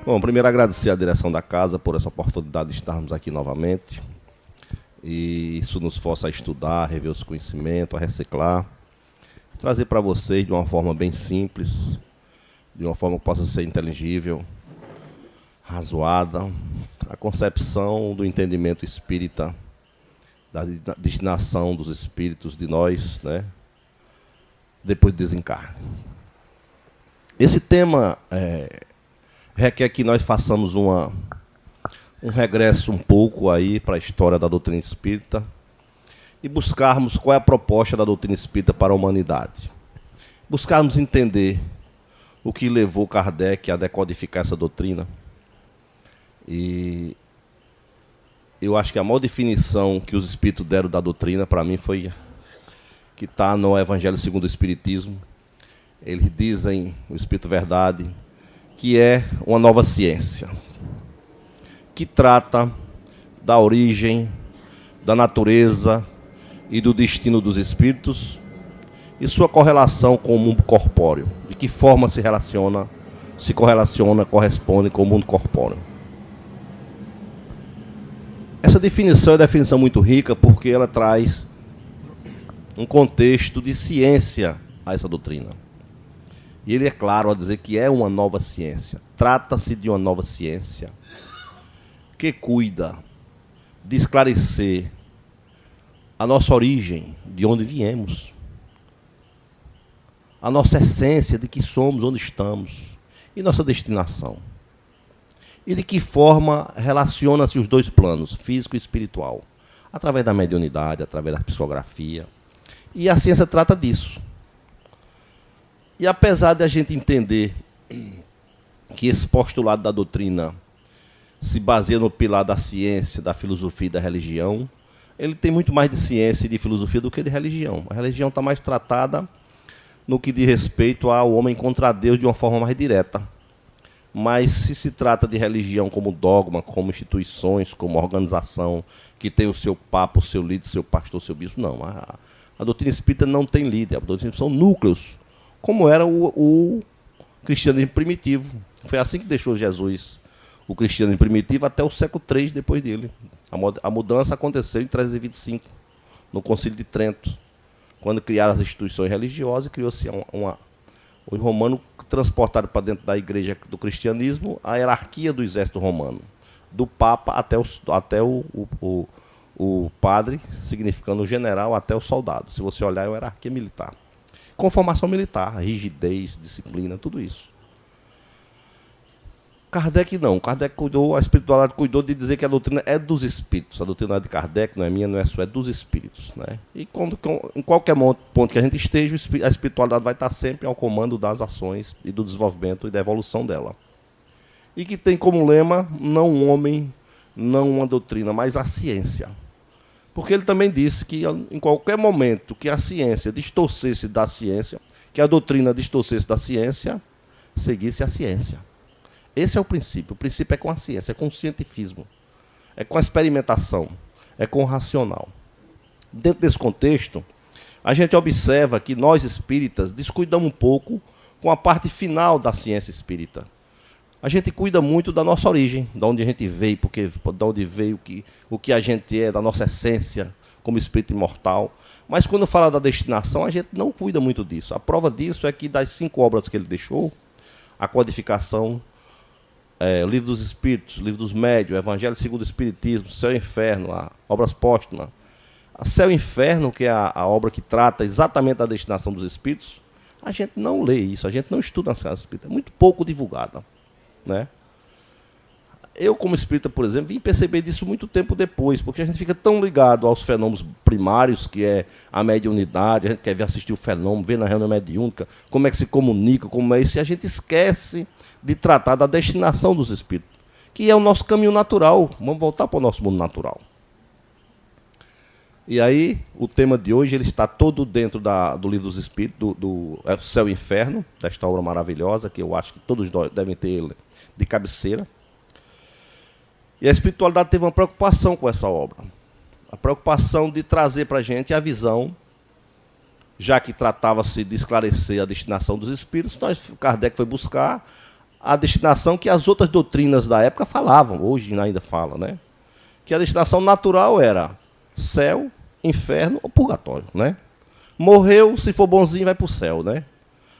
Bom, primeiro agradecer à direção da casa por essa oportunidade de estarmos aqui novamente. E isso nos força a estudar, a rever os conhecimentos, a reciclar. Trazer para vocês de uma forma bem simples, de uma forma que possa ser inteligível, razoada, a concepção do entendimento espírita, da destinação dos espíritos de nós, né, depois do desencarne. Esse tema requer que nós façamos um regresso um pouco aí para a história da doutrina espírita e buscarmos qual é a proposta da doutrina espírita para a humanidade. Buscarmos entender o que levou Kardec a decodificar essa doutrina. E eu acho que a maior definição que os espíritos deram da doutrina, para mim, foi que está no Evangelho segundo o Espiritismo. Eles dizem, o Espírito Verdade, que é uma nova ciência, que trata da origem, da natureza e do destino dos espíritos e sua correlação com o mundo corpóreo, de que forma se correlaciona, corresponde com o mundo corpóreo. Essa definição é uma definição muito rica porque ela traz um contexto de ciência a essa doutrina. E ele é claro ao dizer que é uma nova ciência. Trata-se de uma nova ciência que cuida de esclarecer a nossa origem, de onde viemos, a nossa essência, de que somos, onde estamos, e nossa destinação. E de que forma relaciona-se os dois planos, físico e espiritual, através da mediunidade, através da psicografia. E a ciência trata disso. E apesar de a gente entender que esse postulado da doutrina se baseia no pilar da ciência, da filosofia e da religião, ele tem muito mais de ciência e de filosofia do que de religião. A religião está mais tratada no que diz respeito ao homem contra Deus de uma forma mais direta. Mas se trata de religião como dogma, como instituições, como organização, que tem o seu papa, o seu líder, o seu pastor, o seu bispo, não. A doutrina espírita não tem líder, a doutrina espírita são núcleos, como era o cristianismo primitivo. Foi assim que deixou Jesus o cristianismo primitivo até o século III depois dele. A mudança aconteceu em 325, no Concílio de Trento, quando criaram as instituições religiosas e criou-se os romanos transportaram para dentro da igreja do cristianismo a hierarquia do exército romano, do papa até o padre, significando o general, até o soldado. Se você olhar, é uma hierarquia militar. Com formação militar, rigidez, disciplina, tudo isso. Kardec não. Kardec cuidou, a espiritualidade cuidou de dizer que a doutrina é dos espíritos. A doutrina de Kardec não é minha, não é sua, é dos espíritos, né? E em qualquer ponto que a gente esteja, a espiritualidade vai estar sempre ao comando das ações e do desenvolvimento e da evolução dela. E que tem como lema, não um homem, não uma doutrina, mas a ciência. Porque ele também disse que em qualquer momento que a ciência distorcesse da ciência, que a doutrina distorcesse da ciência, seguisse a ciência. Esse é o princípio. O princípio é com a ciência, é com o cientifismo, é com a experimentação, é com o racional. Dentro desse contexto, a gente observa que nós espíritas descuidamos um pouco com a parte final da ciência espírita. A gente cuida muito da nossa origem, de onde a gente veio, de onde veio o que a gente é, da nossa essência como espírito imortal. Mas quando fala da destinação, a gente não cuida muito disso. A prova disso é que das 5 obras que ele deixou, a codificação, o Livro dos Espíritos, o Livro dos Médiuns, o Evangelho segundo o Espiritismo, Céu e Inferno, obras póstumas. A Céu e Inferno, que é a obra que trata exatamente da destinação dos espíritos, a gente não lê isso, a gente não estuda a ciência espírita, é muito pouco divulgada, né? Eu, como espírita, por exemplo, vim perceber disso muito tempo depois, porque a gente fica tão ligado aos fenômenos primários, que é a mediunidade, a gente quer ver assistir o fenômeno, ver na reunião mediúnica, como é que se comunica, como é isso, e a gente esquece de tratar da destinação dos espíritos, que é o nosso caminho natural. Vamos voltar para o nosso mundo natural. E aí, o tema de hoje ele está todo dentro do Livro dos Espíritos, do Céu e Inferno, desta obra maravilhosa, que eu acho que todos devem ter ele de cabeceira. E a espiritualidade teve uma preocupação com essa obra. A preocupação de trazer para a gente a visão, já que tratava-se de esclarecer a destinação dos espíritos, Kardec foi buscar a destinação que as outras doutrinas da época falavam, hoje ainda fala, né? Que a destinação natural era céu, inferno ou purgatório, né? Morreu, se for bonzinho, vai para o céu, né?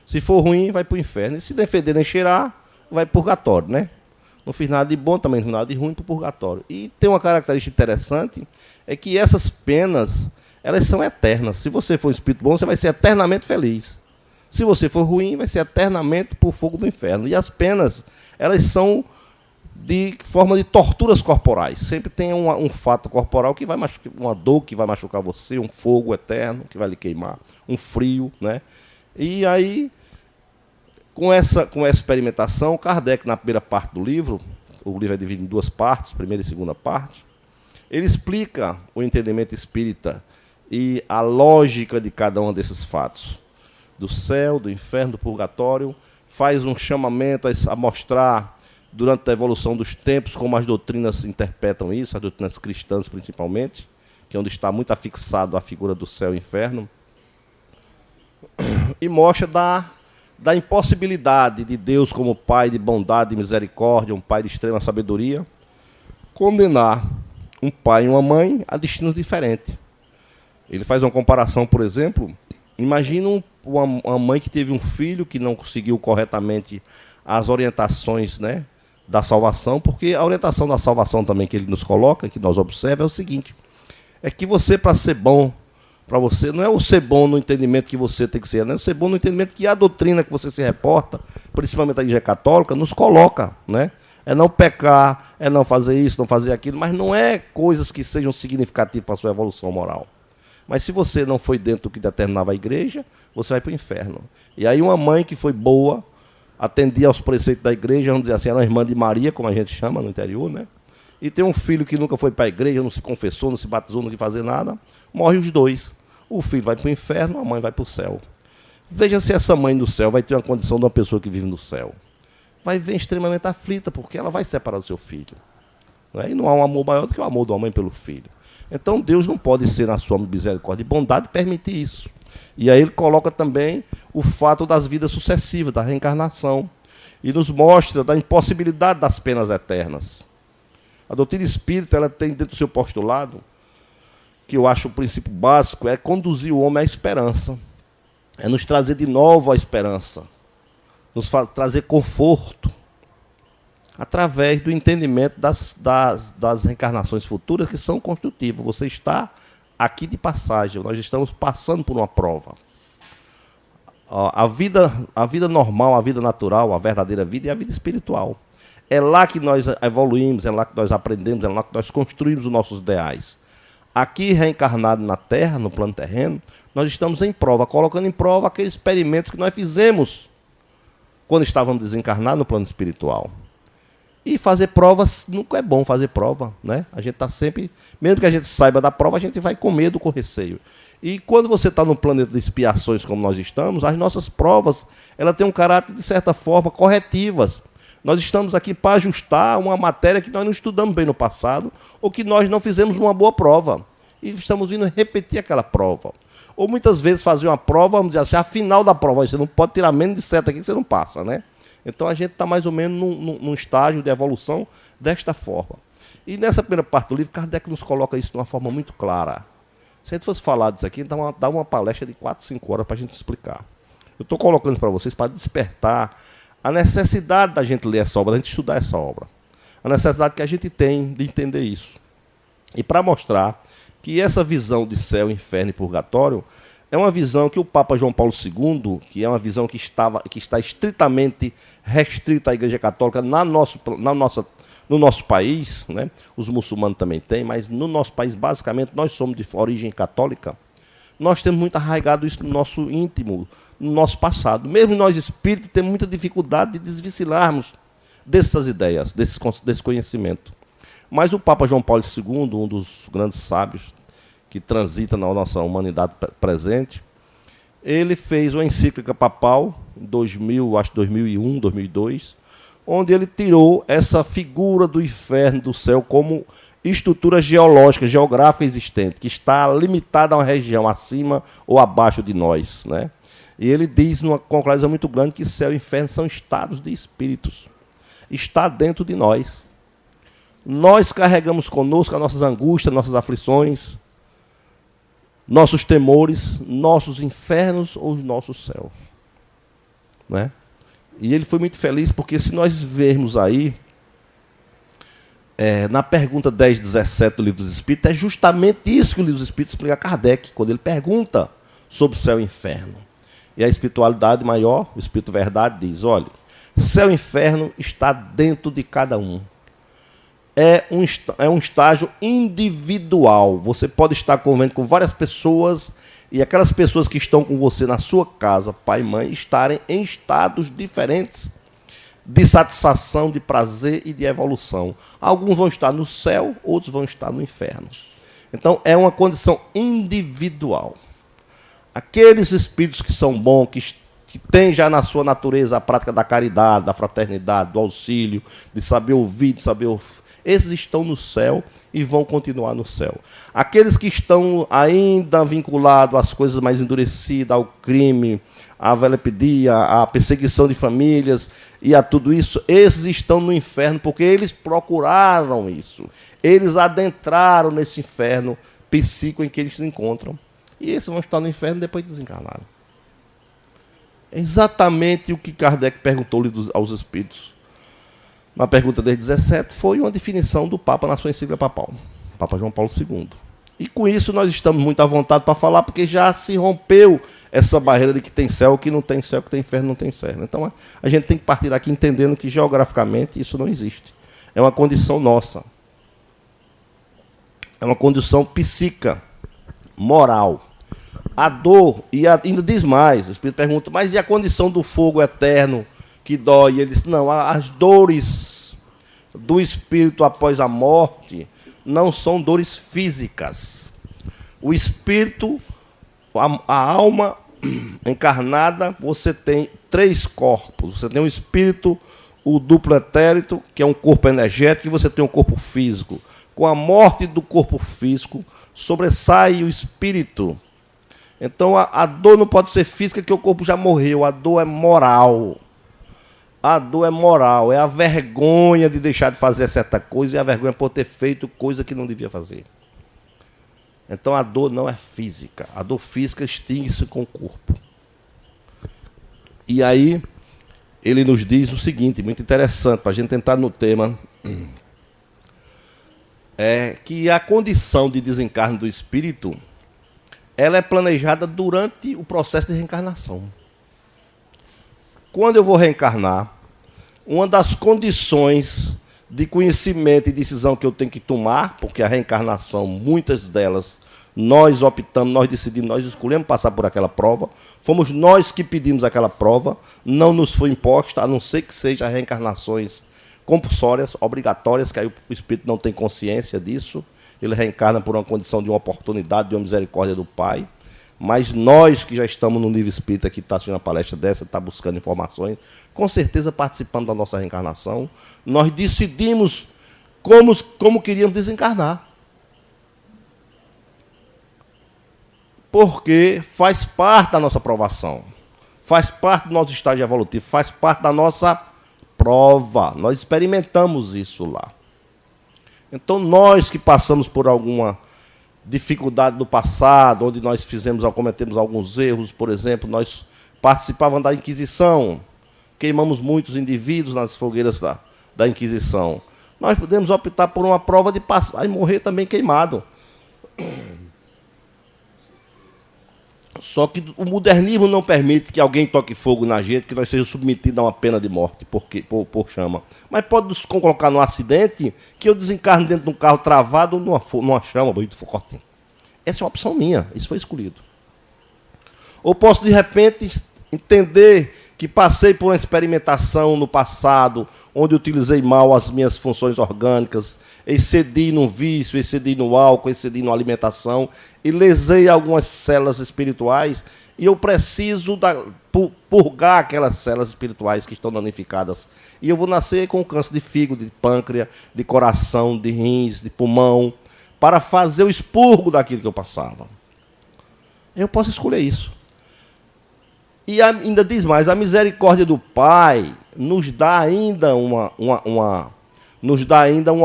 Se for ruim, vai para o inferno. E se nem feder nem cheirar, vai para o purgatório, né? Não fiz nada de bom, também não fiz nada de ruim, para o purgatório. E tem uma característica interessante, é que essas penas, elas são eternas. Se você for um espírito bom, você vai ser eternamente feliz. Se você for ruim, vai ser eternamente por fogo do inferno. E as penas, elas são de forma de torturas corporais. Sempre tem um fato corporal que vai machucar, uma dor que vai machucar você, um fogo eterno que vai lhe queimar, um frio, né? E aí, com essa experimentação, Kardec, na primeira parte do livro, o livro é dividido em duas partes, primeira e segunda parte, ele explica o entendimento espírita e a lógica de cada um desses fatos, do céu, do inferno, do purgatório, faz um chamamento a mostrar, durante a evolução dos tempos, como as doutrinas interpretam isso, as doutrinas cristãs principalmente, que é onde está muito afixado a figura do céu e inferno, e mostra da impossibilidade de Deus como Pai de bondade e misericórdia, um Pai de extrema sabedoria, condenar um pai e uma mãe a destinos diferentes. Ele faz uma comparação, por exemplo, imagina uma mãe que teve um filho que não conseguiu corretamente as orientações, né, da salvação, porque a orientação da salvação também que ele nos coloca, que nós observamos, é o seguinte, é que você, para ser bom, para você, não é o ser bom no entendimento que você tem que ser, não é o ser bom no entendimento que a doutrina que você se reporta, principalmente a Igreja Católica, nos coloca, né? É não pecar, é não fazer isso, não fazer aquilo, mas não é coisas que sejam significativas para a sua evolução moral. Mas se você não foi dentro do que determinava a igreja, você vai para o inferno. E aí uma mãe que foi boa, atendia aos preceitos da igreja, vamos dizer assim, era uma irmã de Maria, como a gente chama no interior, né? E tem um filho que nunca foi para a igreja, não se confessou, não se batizou, não quis fazer nada, morre os dois. O filho vai para o inferno, a mãe vai para o céu. Veja se essa mãe do céu vai ter uma condição de uma pessoa que vive no céu. Vai ver extremamente aflita, porque ela vai separar do seu filho. Né? E não há um amor maior do que o amor da mãe pelo filho. Então Deus não pode ser, na sua misericórdia e bondade, permitir isso. E aí ele coloca também o fato das vidas sucessivas, da reencarnação, e nos mostra da impossibilidade das penas eternas. A doutrina espírita, ela tem dentro do seu postulado, que eu acho o princípio básico, é conduzir o homem à esperança. É nos trazer de novo a esperança. Nos trazer conforto. Através do entendimento das reencarnações futuras, que são construtivas. Você está aqui de passagem, nós estamos passando por uma prova. A vida normal, a vida natural, a verdadeira vida é a vida espiritual. É lá que nós evoluímos, é lá que nós aprendemos, é lá que nós construímos os nossos ideais. Aqui, reencarnado na Terra, no plano terreno, nós estamos em prova, colocando em prova aqueles experimentos que nós fizemos quando estávamos desencarnados no plano espiritual. E fazer provas, nunca é bom fazer prova, né? A gente está sempre, mesmo que a gente saiba da prova, a gente vai com medo, com receio. E quando você está no planeta de expiações como nós estamos, as nossas provas, elas têm um caráter, de certa forma, corretivas. Nós estamos aqui para ajustar uma matéria que nós não estudamos bem no passado, ou que nós não fizemos uma boa prova. E estamos vindo repetir aquela prova. Ou muitas vezes fazer uma prova, vamos dizer assim, a final da prova, você não pode tirar menos de 7 aqui que você não passa, né? Então a gente está mais ou menos num estágio de evolução desta forma. E nessa primeira parte do livro, Kardec nos coloca isso de uma forma muito clara. Se a gente fosse falar disso aqui, dá uma palestra de 4, 5 horas para a gente explicar. Eu estou colocando para vocês para despertar a necessidade da gente ler essa obra, da gente estudar essa obra. A necessidade que a gente tem de entender isso. E para mostrar que essa visão de céu, inferno e purgatório é uma visão que o Papa João Paulo II, que é uma visão que está estritamente restrita à Igreja Católica no nosso país, né? Os muçulmanos também têm, mas no nosso país, basicamente, nós somos de origem católica, nós temos muito arraigado isso no nosso íntimo, no nosso passado. Mesmo nós espíritos temos muita dificuldade de desvencilharmos dessas ideias, desse conhecimento. Mas o Papa João Paulo II, um dos grandes sábios, que transita na nossa humanidade presente, ele fez uma encíclica papal, em 2000, acho 2001, 2002, onde ele tirou essa figura do inferno, do céu, como estrutura geológica, geográfica existente, que está limitada a uma região acima ou abaixo de nós, né? E ele diz, com uma clareza muito grande, que céu e inferno são estados de espíritos. Está dentro de nós. Nós carregamos conosco as nossas angústias, nossas aflições, nossos temores, nossos infernos ou os nossos céus. Né? E ele foi muito feliz, porque se nós vermos aí, na pergunta 10, 17 do Livro dos Espíritos, é justamente isso que o Livro dos Espíritos explica a Kardec, quando ele pergunta sobre céu e inferno. E a espiritualidade maior, o Espírito Verdade, diz, olha, céu e inferno está dentro de cada um. É um estágio individual. Você pode estar convivendo com várias pessoas e aquelas pessoas que estão com você na sua casa, pai e mãe, estarem em estados diferentes de satisfação, de prazer e de evolução. Alguns vão estar no céu, outros vão estar no inferno. Então, é uma condição individual. Aqueles espíritos que são bons, que têm já na sua natureza a prática da caridade, da fraternidade, do auxílio, de saber ouvir, de saber esses estão no céu e vão continuar no céu. Aqueles que estão ainda vinculados às coisas mais endurecidas, ao crime, à velepedia, à perseguição de famílias e a tudo isso, esses estão no inferno porque eles procuraram isso. Eles adentraram nesse inferno psíquico em que eles se encontram. E esses vão estar no inferno depois de desencarnaram. É exatamente o que Kardec perguntou aos espíritos. Na pergunta dele 17, foi uma definição do Papa na sua encíclica papal, Papa João Paulo II. E com isso nós estamos muito à vontade para falar, porque já se rompeu essa barreira de que tem céu, que não tem céu, que tem inferno, não tem inferno. Então a gente tem que partir daqui entendendo que geograficamente isso não existe. É uma condição nossa. É uma condição psíquica, moral. A dor, e ainda diz mais, o Espírito pergunta, mas e a condição do fogo eterno que dói? E ele diz, não, as dores do espírito após a morte não são dores físicas. O espírito, a alma encarnada, você tem 3 corpos. Você tem um espírito, o duplo etérito, que é um corpo energético, e você tem um corpo físico. Com a morte do corpo físico, sobressai o espírito. Então a dor não pode ser física, que o corpo já morreu. A dor é moral. A dor é moral. É a vergonha de deixar de fazer certa coisa e a vergonha por ter feito coisa que não devia fazer. Então a dor não é física. A dor física extingue-se com o corpo. E aí ele nos diz o seguinte, muito interessante, para a gente entrar no tema, é que a condição de desencarne do espírito, ela é planejada durante o processo de reencarnação. Quando eu vou reencarnar, uma das condições de conhecimento e decisão que eu tenho que tomar, porque a reencarnação, muitas delas, nós optamos, nós decidimos, nós escolhemos passar por aquela prova, fomos nós que pedimos aquela prova, não nos foi imposta, a não ser que sejam reencarnações compulsórias, obrigatórias, que aí o espírito não tem consciência disso, ele reencarna por uma condição de uma oportunidade, de uma misericórdia do Pai. Mas nós que já estamos no nível espírita, que está assistindo uma palestra dessa, está buscando informações, com certeza participando da nossa reencarnação, nós decidimos como queríamos desencarnar. Porque faz parte da nossa provação, faz parte do nosso estágio evolutivo, faz parte da nossa prova. Nós experimentamos isso lá. Então, nós que passamos por alguma dificuldade do passado, onde nós cometemos alguns erros, por exemplo, nós participávamos da Inquisição, queimamos muitos indivíduos nas fogueiras da Inquisição. Nós podemos optar por uma prova de passar e morrer também queimado. Só que o modernismo não permite que alguém toque fogo na gente, que nós sejamos submetidos a uma pena de morte por chama. Mas pode nos colocar num acidente que eu desencarne dentro de um carro travado numa chama muito forte. Essa é uma opção minha, isso foi escolhido. Ou posso, de repente, entender que passei por uma experimentação no passado, onde utilizei mal as minhas funções orgânicas, excedi no vício, excedi no álcool, excedi na alimentação, e lesei algumas células espirituais, e eu preciso purgar aquelas células espirituais que estão danificadas. E eu vou nascer com câncer de fígado, de pâncreas, de coração, de rins, de pulmão, para fazer o expurgo daquilo que eu passava. Eu posso escolher isso. E ainda diz mais, a misericórdia do Pai nos dá ainda uma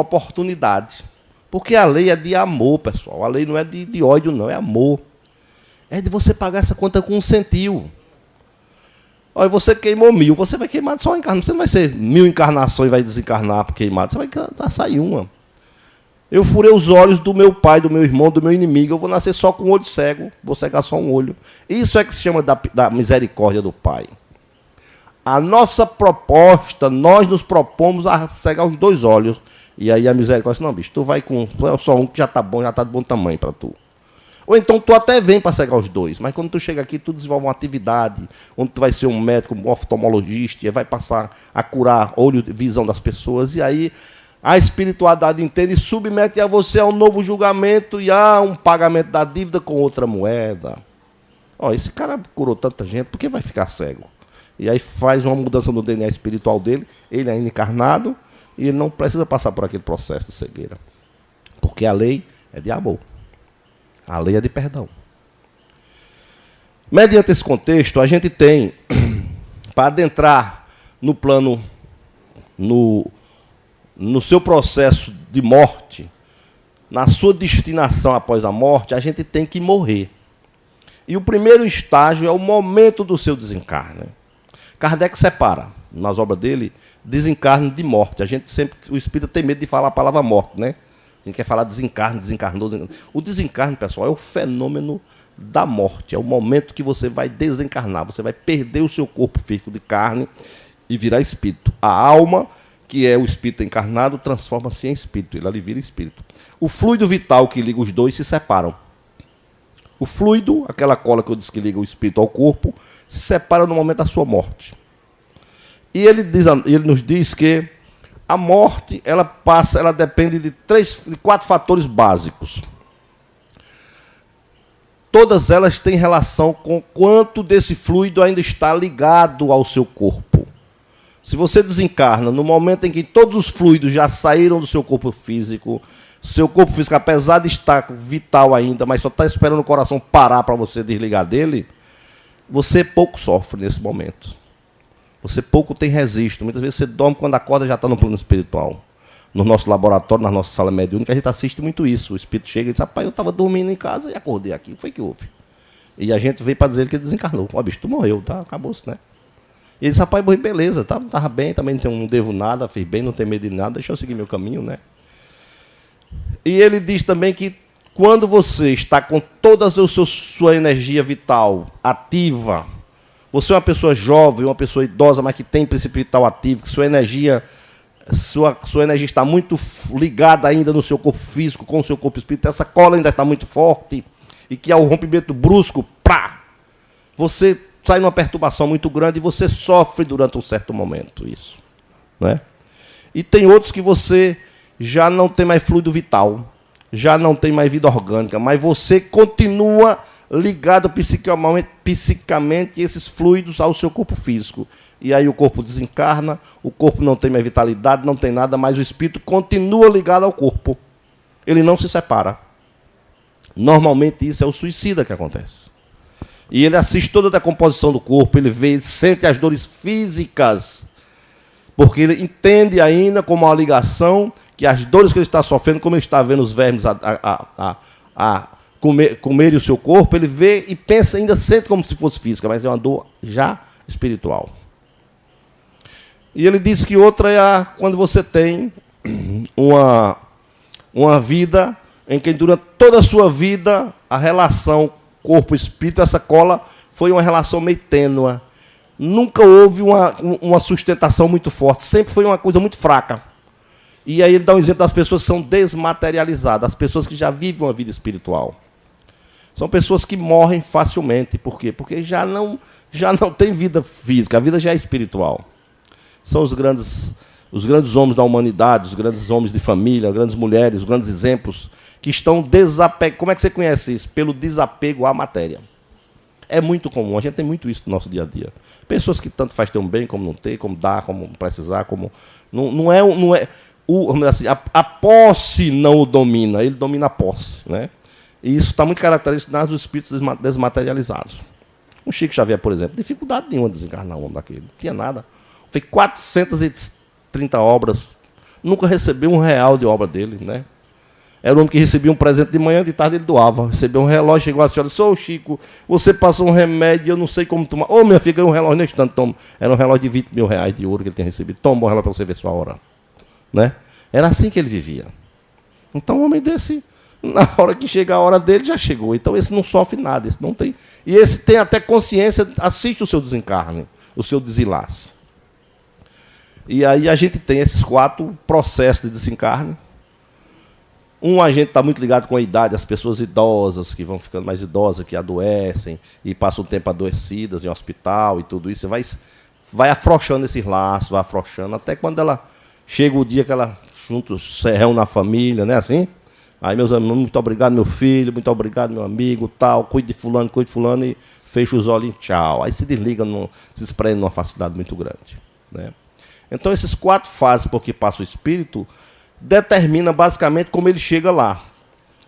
oportunidade. Porque a lei é de amor, pessoal. A lei não é de ódio, não, é amor. É de você pagar essa conta com um centil. Olha, você queimou 1000, você vai queimar só encarnação. Você não vai ser 1000 encarnações e vai desencarnar queimado. Você vai sair uma. Eu furei os olhos do meu pai, do meu irmão, do meu inimigo. Eu vou nascer só com um olho cego. Vou cegar só um olho. Isso é que se chama da misericórdia do Pai. A nossa proposta, nós nos propomos a cegar os 2 olhos. E aí a misericórdia diz, não, bicho, tu vai com só um que já está bom, já está de bom tamanho para tu. Ou então tu até vem para cegar os 2, mas quando tu chega aqui, tu desenvolve uma atividade, onde tu vai ser um médico, um oftalmologista, e vai passar a curar olho e visão das pessoas, e aí a espiritualidade entende e submete a você a um novo julgamento e a um pagamento da dívida com outra moeda. Ó, esse cara curou tanta gente, por que vai ficar cego? E aí faz uma mudança no DNA espiritual dele, ele ainda encarnado, e ele não precisa passar por aquele processo de cegueira. Porque a lei é de amor. A lei é de perdão. Mediante esse contexto, a gente tem, para adentrar no plano, no seu processo de morte, na sua destinação após a morte, a gente tem que morrer. E o primeiro estágio é o momento do seu desencarne. Kardec separa, nas obras dele, desencarne de morte. O espírito tem medo de falar a palavra morte, né? A gente quer falar desencarne, desencarnou. O desencarne, pessoal, é o fenômeno da morte. É o momento que você vai desencarnar. Você vai perder o seu corpo físico de carne e virar espírito. A alma, que é o espírito encarnado, transforma-se em espírito. Ele ali vira espírito. O fluido vital que liga os 2 se separam. O fluido, aquela cola que eu disse que liga o espírito ao corpo, se separa no momento da sua morte. E ele nos diz que a morte, ela depende de 4 fatores básicos. Todas elas têm relação com quanto desse fluido ainda está ligado ao seu corpo. Se você desencarna no momento em que todos os fluidos já saíram do seu corpo físico, apesar de estar vital ainda, mas só está esperando o coração parar para você desligar dele, você pouco sofre nesse momento. Você pouco tem registro. Muitas vezes você dorme, quando acorda já está no plano espiritual. No nosso laboratório, na nossa sala mediúnica, a gente assiste muito isso. O espírito chega e diz, rapaz, eu estava dormindo em casa e acordei aqui. O que foi que houve? E a gente veio para dizer que ele desencarnou. Ó, bicho, tu morreu, tá? Acabou-se, né? E ele disse, rapaz, morri, beleza, estava bem, também não devo nada, fiz bem, não tenho medo de nada, deixa eu seguir meu caminho, né? E ele diz também que quando você está com toda a sua energia vital ativa, você é uma pessoa jovem, uma pessoa idosa, mas que tem princípio vital ativo, que sua energia está muito ligada ainda no seu corpo físico, com o seu corpo espiritual, essa cola ainda está muito forte, e que ao rompimento brusco, você sai numa perturbação muito grande e você sofre durante um certo momento isso. Né? E tem outros que você já não tem mais fluido vital, já não tem mais vida orgânica, mas você continua ligado psicamente esses fluidos ao seu corpo físico. E aí o corpo desencarna, o corpo não tem mais vitalidade, não tem nada, mas o espírito continua ligado ao corpo. Ele não se separa. Normalmente isso é o suicida que acontece. E ele assiste toda a decomposição do corpo, ele sente as dores físicas, porque ele entende ainda como uma ligação que as dores que ele está sofrendo, como ele está vendo os vermes comerem o seu corpo, ele vê e pensa, ainda sente como se fosse física, mas é uma dor já espiritual. E ele diz que outra é quando você tem uma vida em que durante toda a sua vida a relação corpo-espírito, essa cola foi uma relação meio tênua. Nunca houve uma sustentação muito forte, sempre foi uma coisa muito fraca. E aí ele dá um exemplo das pessoas que são desmaterializadas, as pessoas que já vivem uma vida espiritual. São pessoas que morrem facilmente. Por quê? Porque já não tem vida física, a vida já é espiritual. São os grandes homens da humanidade, os grandes homens de família, as grandes mulheres, os grandes exemplos, que estão desapegados. Como é que você conhece isso? Pelo desapego à matéria. É muito comum, a gente tem muito isso no nosso dia a dia. Pessoas que tanto faz ter um bem como não ter, como dar, como precisar, como... Não é assim, a posse não o domina, ele domina a posse, né? E isso está muito característico nos espíritos desmaterializados. O Chico Xavier, por exemplo, dificuldade nenhuma de desencarnar um homem daquele. Não tinha nada. Fez 430 obras. Nunca recebeu R$1 de obra dele, né? Era um homem que recebia um presente de manhã, de tarde ele doava. Recebeu um relógio, chegou a senhora, sou Chico, você passou um remédio, eu não sei como tomar. Ô, minha filha, ganhou um relógio nesse tanto, toma. Era um relógio de R$20 mil de ouro que ele tinha recebido. Toma um relógio para você ver sua hora. Né? Era assim que ele vivia. Então, um homem desse... Na hora que chega a hora dele, já chegou. Então, esse não sofre nada. Esse não tem. E esse tem até consciência, assiste o seu desencarne, o seu desenlace. E aí a gente tem esses 4 processos de desencarne. A gente está muito ligado com a idade, as pessoas idosas, que vão ficando mais idosas, que adoecem, e passam um tempo adoecidas em hospital e tudo isso. Você vai afrouxando esses laços, vai afrouxando, até quando ela chega o dia que ela junta se reúne na família, né, assim? Aí, meus amigos, muito obrigado, meu filho, muito obrigado, meu amigo, tal, cuide de fulano, e fecha os olhos e tchau. Aí se desliga, se espreme numa facilidade muito grande. Né? Então, esses 4 fases por que passa o espírito, determina basicamente como ele chega lá.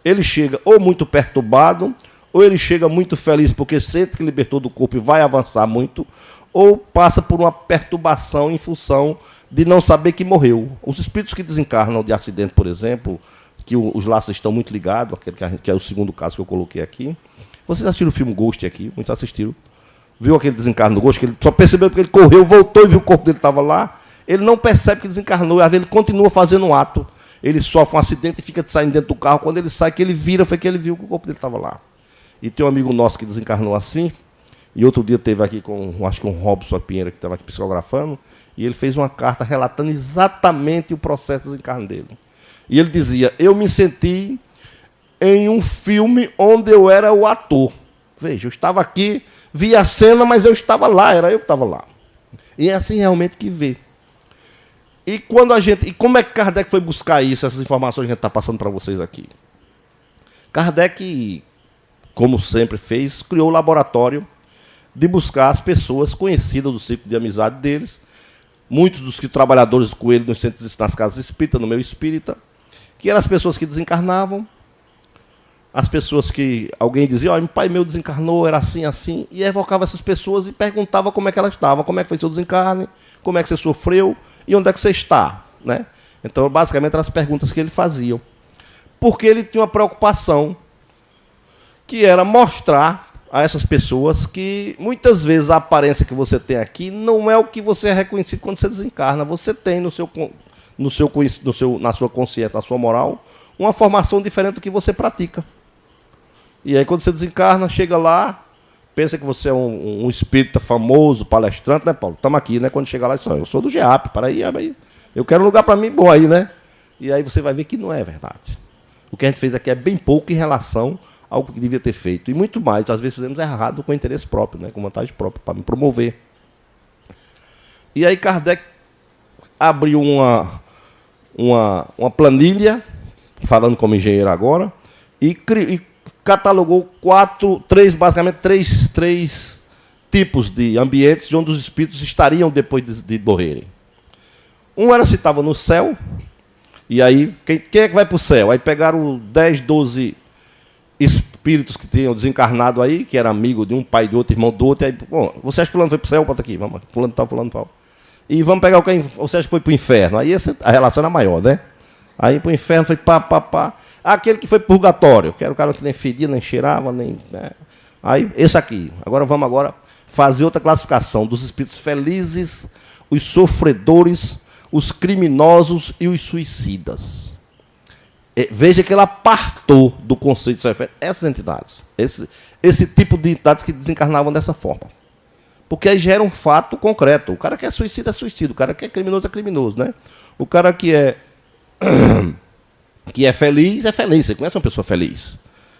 Ele chega ou muito perturbado, ou ele chega muito feliz porque sente que libertou do corpo e vai avançar muito, ou passa por uma perturbação em função de não saber que morreu. Os espíritos que desencarnam de acidente, por exemplo... que os laços estão muito ligados, que é o segundo caso que eu coloquei aqui. Vocês assistiram o filme Ghost aqui? Muitos assistiram. Viu aquele desencarno do Ghost? Que ele só percebeu porque ele correu, voltou e viu o corpo dele estava lá. Ele não percebe que desencarnou, e às vezes ele continua fazendo um ato. Ele sofre um acidente e fica saindo dentro do carro. Quando ele sai, que ele vira, foi que ele viu que o corpo dele estava lá. E tem um amigo nosso que desencarnou assim, e outro dia teve aqui com, acho que um Robson Pinheiro, que estava aqui psicografando, e ele fez uma carta relatando exatamente o processo de desencarno dele. E ele dizia, eu me senti em um filme onde eu era o ator. Veja, eu estava aqui, vi a cena, mas eu estava lá, era eu que estava lá. E é assim realmente que vê. E como é que Kardec foi buscar isso, essas informações que a gente está passando para vocês aqui? Kardec, como sempre fez, criou o laboratório de buscar as pessoas conhecidas do ciclo de amizade deles, muitos dos que trabalhadores com ele nos centros, nas casas espíritas, no meio espírita, que eram as pessoas que desencarnavam, as pessoas que alguém dizia, olha, pai meu desencarnou, era assim, assim, e evocava essas pessoas e perguntava como é que elas estavam, como é que foi seu desencarne, como é que você sofreu e onde é que você está. Né? Então, basicamente, eram as perguntas que ele fazia. Porque ele tinha uma preocupação, que era mostrar a essas pessoas que, muitas vezes, a aparência que você tem aqui não é o que você é reconhecido quando você desencarna. Você tem na sua consciência, na sua moral, uma formação diferente do que você pratica. E aí, quando você desencarna, chega lá, pensa que você é um espírita famoso, palestrante, né, Paulo? Estamos aqui, né? Quando chega lá, eu sou do GEAP, para aí, eu quero um lugar para mim bom aí, né? E aí você vai ver que não é verdade. O que a gente fez aqui é bem pouco em relação ao que devia ter feito. E muito mais, às vezes fizemos errado com interesse próprio, né? Com vantagem própria, para me promover. E aí Kardec abriu uma planilha, falando como engenheiro agora, e catalogou basicamente três tipos de ambientes onde os espíritos estariam depois de morrerem. Um era se estava no céu, e aí, quem é que vai para o céu? Aí pegaram 10, 12 espíritos que tinham desencarnado aí, que era amigo de um pai do outro, irmão do outro, e aí, bom, você acha que fulano foi para o céu? Bota aqui, vamos, fulano tal. E vamos pegar quem você acha que foi para o inferno. Aí a relação era maior, né? Aí para o inferno foi pá. Aquele que foi para o purgatório, que era o cara que nem fedia, nem cheirava, nem... Né? Aí, esse aqui. Vamos fazer outra classificação dos espíritos felizes, os sofredores, os criminosos e os suicidas. Veja que ela apartou do conceito de sofrimento essas entidades. Esse tipo de entidades que desencarnavam dessa forma. Porque aí gera um fato concreto. O cara que é suicida, o cara que é criminoso, né? O cara que é feliz, é feliz. Você conhece uma pessoa feliz?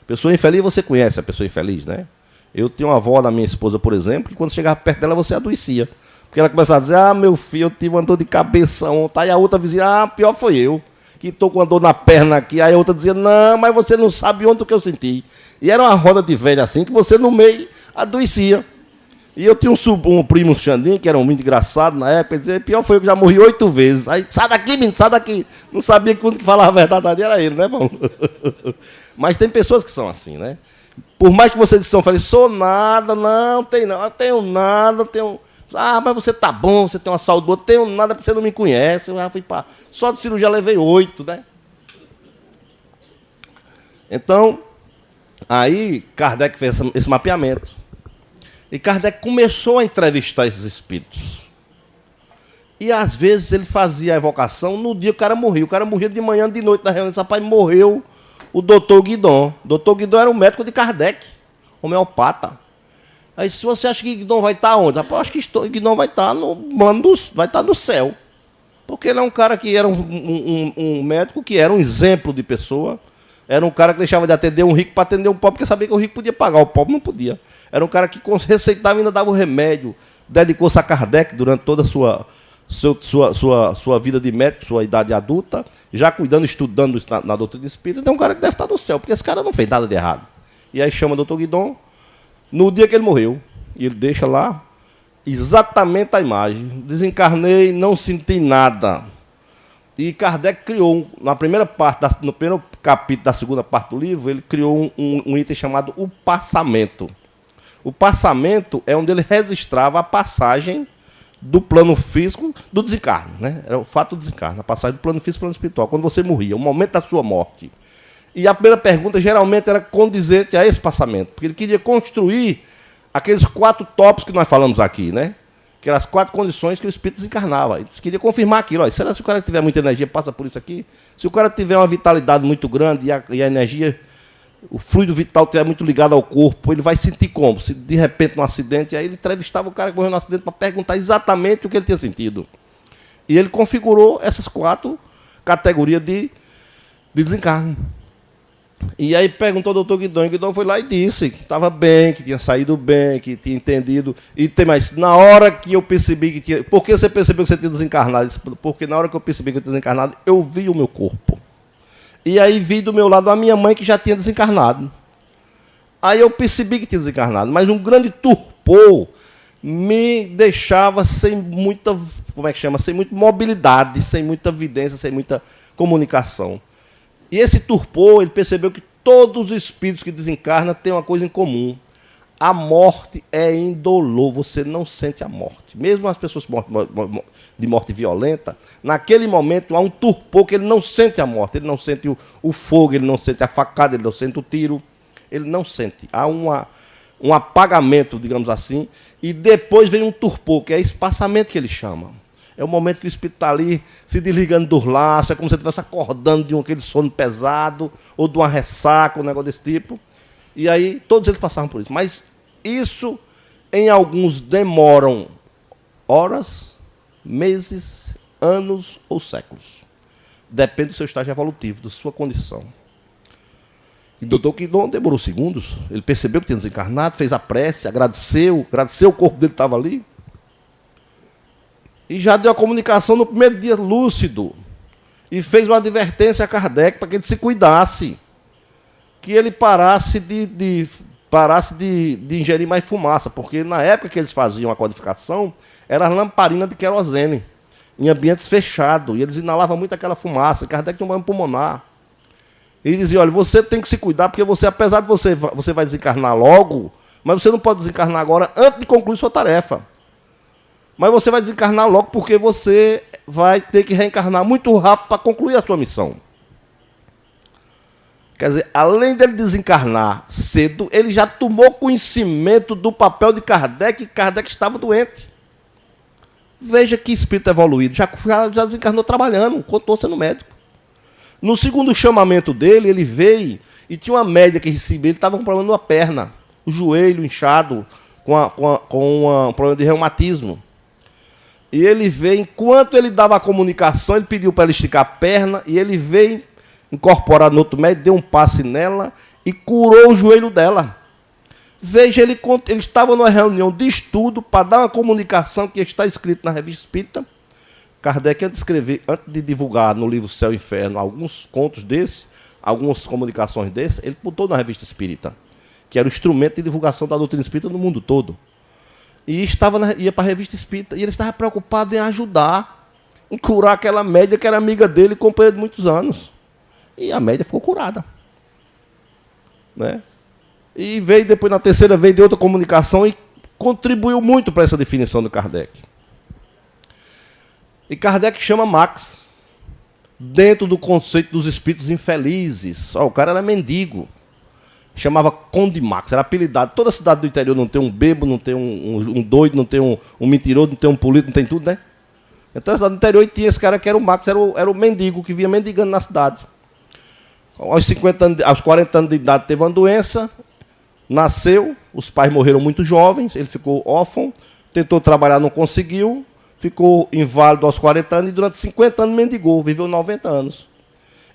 Pessoa infeliz, você conhece a pessoa infeliz, né? Eu tenho uma avó da minha esposa, por exemplo, que quando chegava perto dela, você adoecia. Porque ela começava a dizer, meu filho, eu tive uma dor de cabeça ontem. Aí a outra dizia, pior foi eu, que estou com uma dor na perna aqui. Aí a outra dizia, não, mas você não sabe ontem o que eu senti. E era uma roda de velha assim, que você no meio adoecia. E eu tinha um primo, Xandinho, que era um muito engraçado na época, ele dizia, pior foi eu que já morri 8 vezes. Aí, sai daqui, menino, sai daqui. Não sabia que quando que falava a verdade era ele, né, Paulo? Mas tem pessoas que são assim, né? Por mais que você disseram, falei, sou nada, não tenho nada, tenho... mas você tá bom, você tem uma saúde boa, tenho nada, porque você não me conhece. Eu já fui para... Só de cirurgia levei 8, né? Então, aí Kardec fez esse mapeamento. E Kardec começou a entrevistar esses espíritos. E às vezes ele fazia a evocação no dia que o cara morria. O cara morria de manhã, de noite na reunião. Esse rapaz morreu o doutor Guidon. O doutor Guidon era o médico de Kardec, homeopata. Aí, se você acha que Guidon vai estar onde? Rapaz, eu acho que Guidon vai estar vai estar no céu. Porque ele é um cara que era um médico que era um exemplo de pessoa. Era um cara que deixava de atender um rico para atender um pobre, porque sabia que o rico podia pagar, o pobre não podia. Era um cara que receitava e ainda dava o remédio. Dedicou-se a Kardec durante toda a sua vida de médico, sua idade adulta, já cuidando, estudando na doutrina espírita. Então é um cara que deve estar no céu, porque esse cara não fez nada de errado. E aí chama o doutor Guidon, no dia que ele morreu, e ele deixa lá exatamente a imagem. Desencarnei, não senti nada. E Kardec criou, na primeira parte, no primeiro capítulo da segunda parte do livro, ele criou um item chamado o passamento. O passamento é onde ele registrava a passagem do plano físico do desencarne, né? Era o fato do desencarne, a passagem do plano físico para o plano espiritual, quando você morria, o momento da sua morte. E a primeira pergunta geralmente era condizente a esse passamento, porque ele queria construir aqueles 4 tópicos que nós falamos aqui, né? Que eram as 4 condições que o espírito desencarnava. Ele queria confirmar aquilo. Será que se o cara tiver muita energia, passa por isso aqui? Se o cara tiver uma vitalidade muito grande e a energia, o fluido vital estiver muito ligado ao corpo, ele vai sentir como? Se de repente um acidente, aí ele entrevistava o cara que morreu no acidente para perguntar exatamente o que ele tinha sentido. E ele configurou essas 4 categorias de desencarne. E aí perguntou ao doutor Guidon, e Guidon foi lá e disse que estava bem, que tinha saído bem, que tinha entendido. E tem mais, na hora que eu percebi que tinha... Por que você percebeu que você tinha desencarnado? Porque na hora que eu percebi que eu tinha desencarnado, eu vi o meu corpo. E aí vi do meu lado a minha mãe que já tinha desencarnado. Aí eu percebi que tinha desencarnado, mas um grande torpor me deixava sem muita, sem muita mobilidade, sem muita evidência, sem muita comunicação. E esse torpor, ele percebeu que todos os espíritos que desencarnam têm uma coisa em comum. A morte é indolor, você não sente a morte. Mesmo as pessoas de morte violenta, naquele momento há um torpor que ele não sente a morte, ele não sente o fogo, ele não sente a facada, ele não sente o tiro, ele não sente. Há um apagamento, digamos assim, e depois vem um torpor, que é espaçamento que ele chama. É o momento que o espírito está ali se desligando dos laços, é como se ele estivesse acordando de aquele sono pesado, ou de uma ressaca, um negócio desse tipo. E aí, todos eles passavam por isso. Mas isso, em alguns, demoram horas, meses, anos ou séculos. Depende do seu estágio evolutivo, da sua condição. E o doutor Guidon demorou segundos. Ele percebeu que tinha desencarnado, fez a prece, agradeceu o corpo dele que estava ali. E já deu a comunicação no primeiro dia lúcido. E fez uma advertência a Kardec para que ele se cuidasse. Que ele parasse de ingerir mais fumaça. Porque na época que eles faziam a codificação, era lamparina de querosene, em ambientes fechados. E eles inalavam muito aquela fumaça. Kardec tinha um banho pulmonar. E ele dizia, olha, você tem que se cuidar, porque você, apesar de você vai desencarnar logo, mas você não pode desencarnar agora antes de concluir sua tarefa. Mas você vai desencarnar logo porque você vai ter que reencarnar muito rápido para concluir a sua missão. Quer dizer, além dele desencarnar cedo, ele já tomou conhecimento do papel de Kardec, e Kardec estava doente. Veja que espírito evoluído, já desencarnou trabalhando, continuou sendo médico. No segundo chamamento dele, ele veio e tinha uma média que recebia, ele estava com um problema numa perna, o joelho inchado, com um problema de reumatismo. E ele veio, enquanto ele dava a comunicação, ele pediu para ela esticar a perna, e ele veio incorporar no outro médico, deu um passe nela, e curou o joelho dela. Veja, ele estava numa reunião de estudo para dar uma comunicação que está escrito na Revista Espírita. Kardec, antes de divulgar no livro Céu e Inferno alguns contos desses, algumas comunicações desses, ele botou na Revista Espírita, que era o instrumento de divulgação da doutrina espírita no mundo todo. E ia para a Revista Espírita, e ele estava preocupado em ajudar, em curar aquela média que era amiga dele, companheira de muitos anos. E a média ficou curada. Né? E veio depois, na terceira vez, de outra comunicação, e contribuiu muito para essa definição do Kardec. E Kardec chama Max, dentro do conceito dos espíritos infelizes. O cara era mendigo. Chamava Conde Max, era apelidado. Toda cidade do interior não tem um bêbado, não tem um doido, não tem um mentiroso, não tem um político, não tem tudo, né? Então a cidade do interior tinha esse cara que era o Max, era o mendigo que vinha mendigando na cidade. Aos 40 anos de idade teve uma doença, nasceu, os pais morreram muito jovens, ele ficou órfão, tentou trabalhar, não conseguiu, ficou inválido aos 40 anos e durante 50 anos mendigou, viveu 90 anos.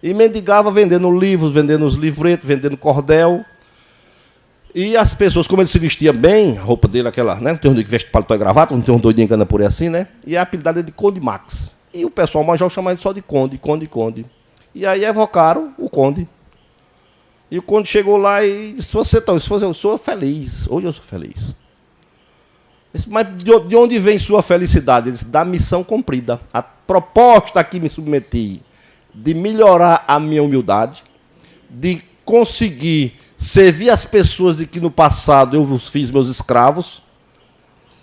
E mendigava vendendo livros, vendendo os livretos, vendendo cordel. E as pessoas, como ele se vestia bem, a roupa dele, aquela, né? Não tem um que veste paletó e gravata, não tem um doidinho que anda por aí assim, né? E a apelidade de Conde Max. E o pessoal major chamava ele só de Conde, Conde, Conde. E aí evocaram o Conde. E o Conde chegou lá e disse, eu sou feliz, hoje eu sou feliz. Disse, mas de onde vem sua felicidade? Ele disse, da missão cumprida. A proposta a que me submeti, de melhorar a minha humildade, de conseguir servir as pessoas de que no passado eu fiz meus escravos,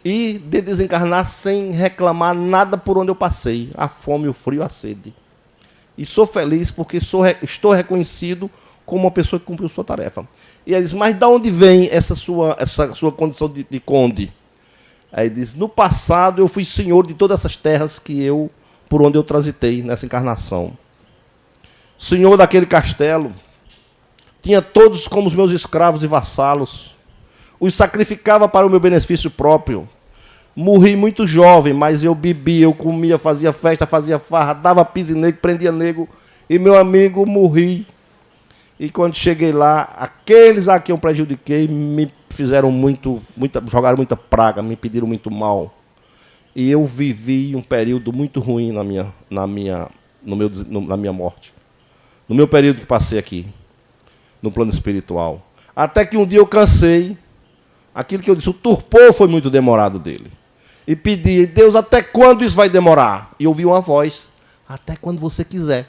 e de desencarnar sem reclamar nada por onde eu passei, a fome, o frio, a sede. E sou feliz porque estou reconhecido como uma pessoa que cumpriu sua tarefa. E ele diz, mas de onde vem essa sua condição de conde? Aí ele diz, no passado eu fui senhor de todas essas terras por onde eu transitei nessa encarnação. Senhor daquele castelo, tinha todos como os meus escravos e vassalos, os sacrificava para o meu benefício próprio. Morri muito jovem, mas eu bebia, eu comia, fazia festa, fazia farra, dava piso em negro, prendia negro, e meu amigo morri. E quando cheguei lá, aqueles a quem eu prejudiquei me fizeram jogaram muita praga, me pediram muito mal. E eu vivi um período muito ruim na minha morte. No meu período que passei aqui, no plano espiritual. Até que um dia eu cansei, aquilo que eu disse, o torpor foi muito demorado dele. E pedi, Deus, até quando isso vai demorar? E ouvi uma voz, até quando você quiser.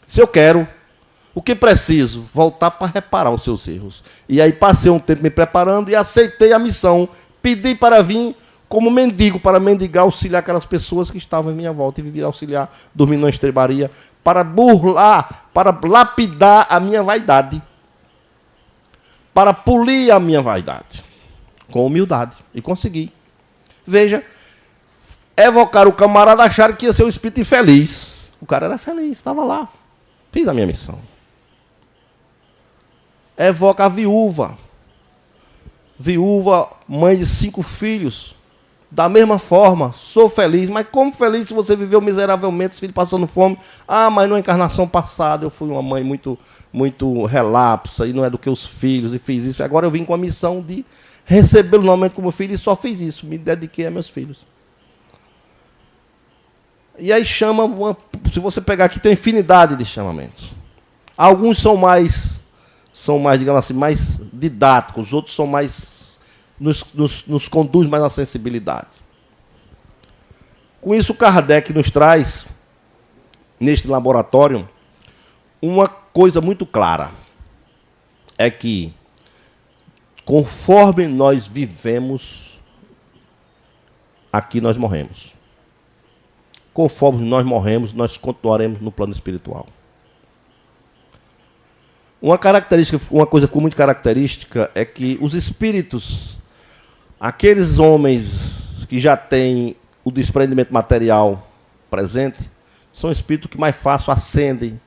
Se eu quero, o que preciso? Voltar para reparar os seus erros. E aí passei um tempo me preparando e aceitei a missão. Pedi para vir como mendigo, para mendigar, auxiliar aquelas pessoas que estavam em minha volta. E vivi auxiliar, dormindo na estrebaria, para burlar, para lapidar a minha vaidade. Para polir a minha vaidade. Com humildade. E consegui. Veja, evocar o camarada, acharam que ia ser um espírito infeliz. O cara era feliz, estava lá. Fiz a minha missão. Evoca a viúva. Viúva, mãe de 5 filhos. Da mesma forma, sou feliz, mas como feliz se você viveu miseravelmente, os filhos passando fome? Ah, mas na encarnação passada eu fui uma mãe muito, muito relapsa, e não é do que os filhos, e fiz isso. Agora eu vim com a missão de recebê-lo novamente como filho, e só fiz isso, me dediquei a meus filhos. E aí se você pegar aqui, tem uma infinidade de chamamentos. Alguns são mais, digamos assim, mais didáticos, outros são mais, nos conduz mais à sensibilidade. Com isso, Kardec nos traz, neste laboratório, uma coisa muito clara. É que, conforme nós vivemos, aqui nós morremos. Conforme nós morremos, nós continuaremos no plano espiritual. Uma coisa que ficou muito característica é que os espíritos, aqueles homens que já têm o desprendimento material presente, são espíritos que mais fácil ascendem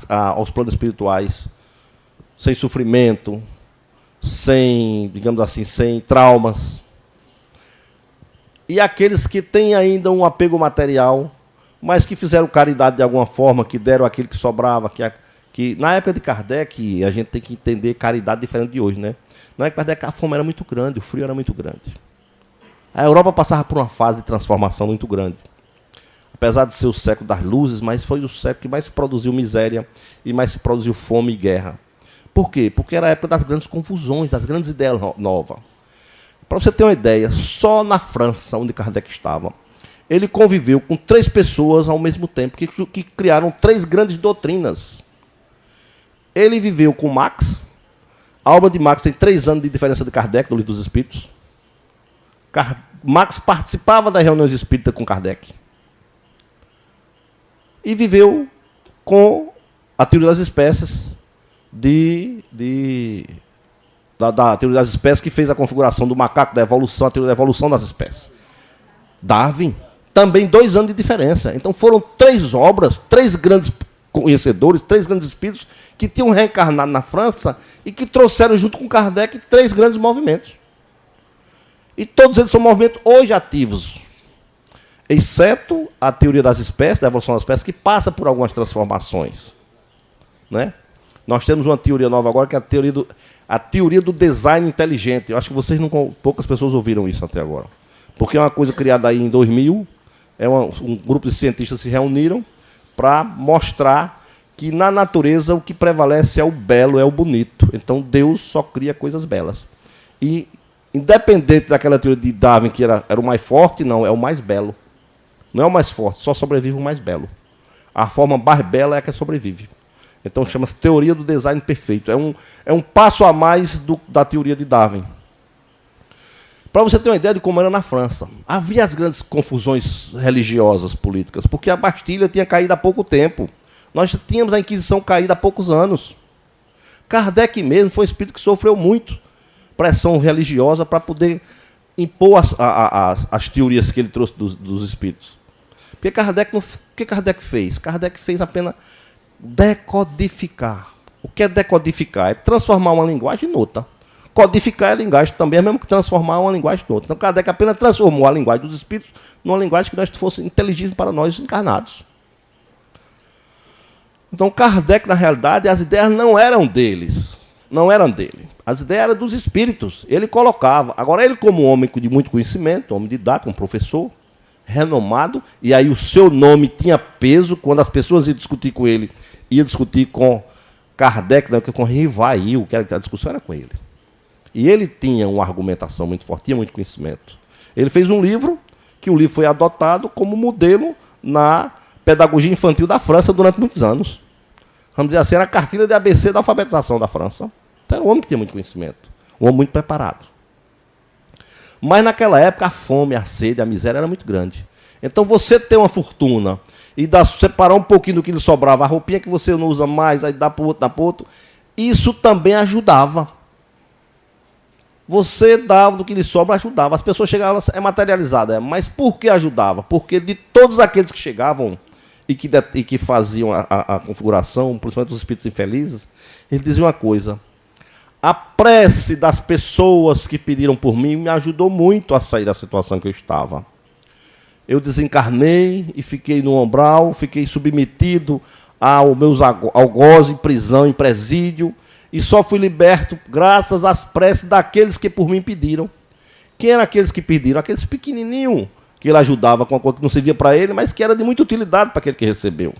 aos planos espirituais, sem sofrimento, sem, digamos assim, sem traumas. E aqueles que têm ainda um apego material, mas que fizeram caridade de alguma forma, que deram aquilo que sobrava, que na época de Kardec, a gente tem que entender caridade diferente de hoje, né? Na época de Kardec, a fome era muito grande, o frio era muito grande. A Europa passava por uma fase de transformação muito grande. Apesar de ser o século das luzes, mas foi o século que mais se produziu miséria e mais se produziu fome e guerra. Por quê? Porque era a época das grandes confusões, das grandes ideias novas. Para você ter uma ideia, só na França, onde Kardec estava, ele conviveu com 3 pessoas ao mesmo tempo, que criaram 3 grandes doutrinas. Ele viveu com Marx. A obra de Marx tem 3 anos de diferença de Kardec, do Livro dos Espíritos. Marx participava das reuniões espíritas com Kardec. E viveu com a teoria das espécies, da teoria das espécies, que fez a configuração do macaco, da evolução, a teoria da evolução das espécies. Darwin, também 2 anos de diferença. Então foram 3 obras, 3 grandes conhecedores, 3 grandes espíritos, que tinham reencarnado na França e que trouxeram junto com Kardec 3 grandes movimentos. E todos eles são movimentos hoje ativos, exceto a teoria das espécies, da evolução das espécies, que passa por algumas transformações. Né? Nós temos uma teoria nova agora, que é a teoria do design inteligente. Eu acho que poucas pessoas ouviram isso até agora. Porque é uma coisa criada aí em 2000, um grupo de cientistas se reuniram para mostrar que na natureza o que prevalece é o belo, é o bonito. Então Deus só cria coisas belas. E, independente daquela teoria de Darwin, que era o mais forte, não, é o mais belo. Não é o mais forte, só sobrevive o mais belo. A forma mais bela é a que sobrevive. Então chama-se teoria do design perfeito. É um passo a mais da teoria de Darwin. Para você ter uma ideia de como era na França. Havia as grandes confusões religiosas, políticas, porque a Bastilha tinha caído há pouco tempo. Nós tínhamos a Inquisição caída há poucos anos. Kardec mesmo foi um espírito que sofreu muito pressão religiosa para poder impor as teorias que ele trouxe dos espíritos. Porque o que Kardec fez? Kardec fez apenas decodificar. O que é decodificar? É transformar uma linguagem em outra. Codificar a linguagem também é mesmo que transformar uma linguagem em outra. Então, Kardec apenas transformou a linguagem dos espíritos numa linguagem que nós fosse inteligível para nós encarnados. Então, Kardec, na realidade, as ideias não eram deles. Não eram dele. As ideias eram dos espíritos. Ele colocava. Agora, ele, como homem de muito conhecimento, homem didático, um professor renomado, e aí o seu nome tinha peso quando as pessoas iam discutir com ele, iam discutir com Kardec, não, com Rivail, que a discussão era com ele. E ele tinha uma argumentação muito forte, tinha muito conhecimento. Ele fez um livro, que o livro foi adotado como modelo na pedagogia infantil da França durante muitos anos. Vamos dizer assim, era a cartilha de ABC da alfabetização da França. Então era um homem que tinha muito conhecimento, um homem muito preparado. Mas naquela época a fome, a sede, a miséria era muito grande. Então você ter uma fortuna e separar um pouquinho do que lhe sobrava, a roupinha que você não usa mais, aí dá para o outro, dá para o outro, isso também ajudava. Você dava do que lhe sobra, ajudava. As pessoas chegavam, é materializada. Mas por que ajudava? Porque de todos aqueles que chegavam e que faziam a configuração, principalmente os espíritos infelizes, eles diziam uma coisa: a prece das pessoas que pediram por mim me ajudou muito a sair da situação que eu estava. Eu desencarnei e fiquei no umbral, fiquei submetido ao meus algozes, em prisão, em presídio, e só fui liberto graças às preces daqueles que por mim pediram. Quem eram aqueles que pediram? Aqueles pequenininhos que ele ajudava com uma coisa que não servia para ele, mas que era de muita utilidade para aquele que recebeu.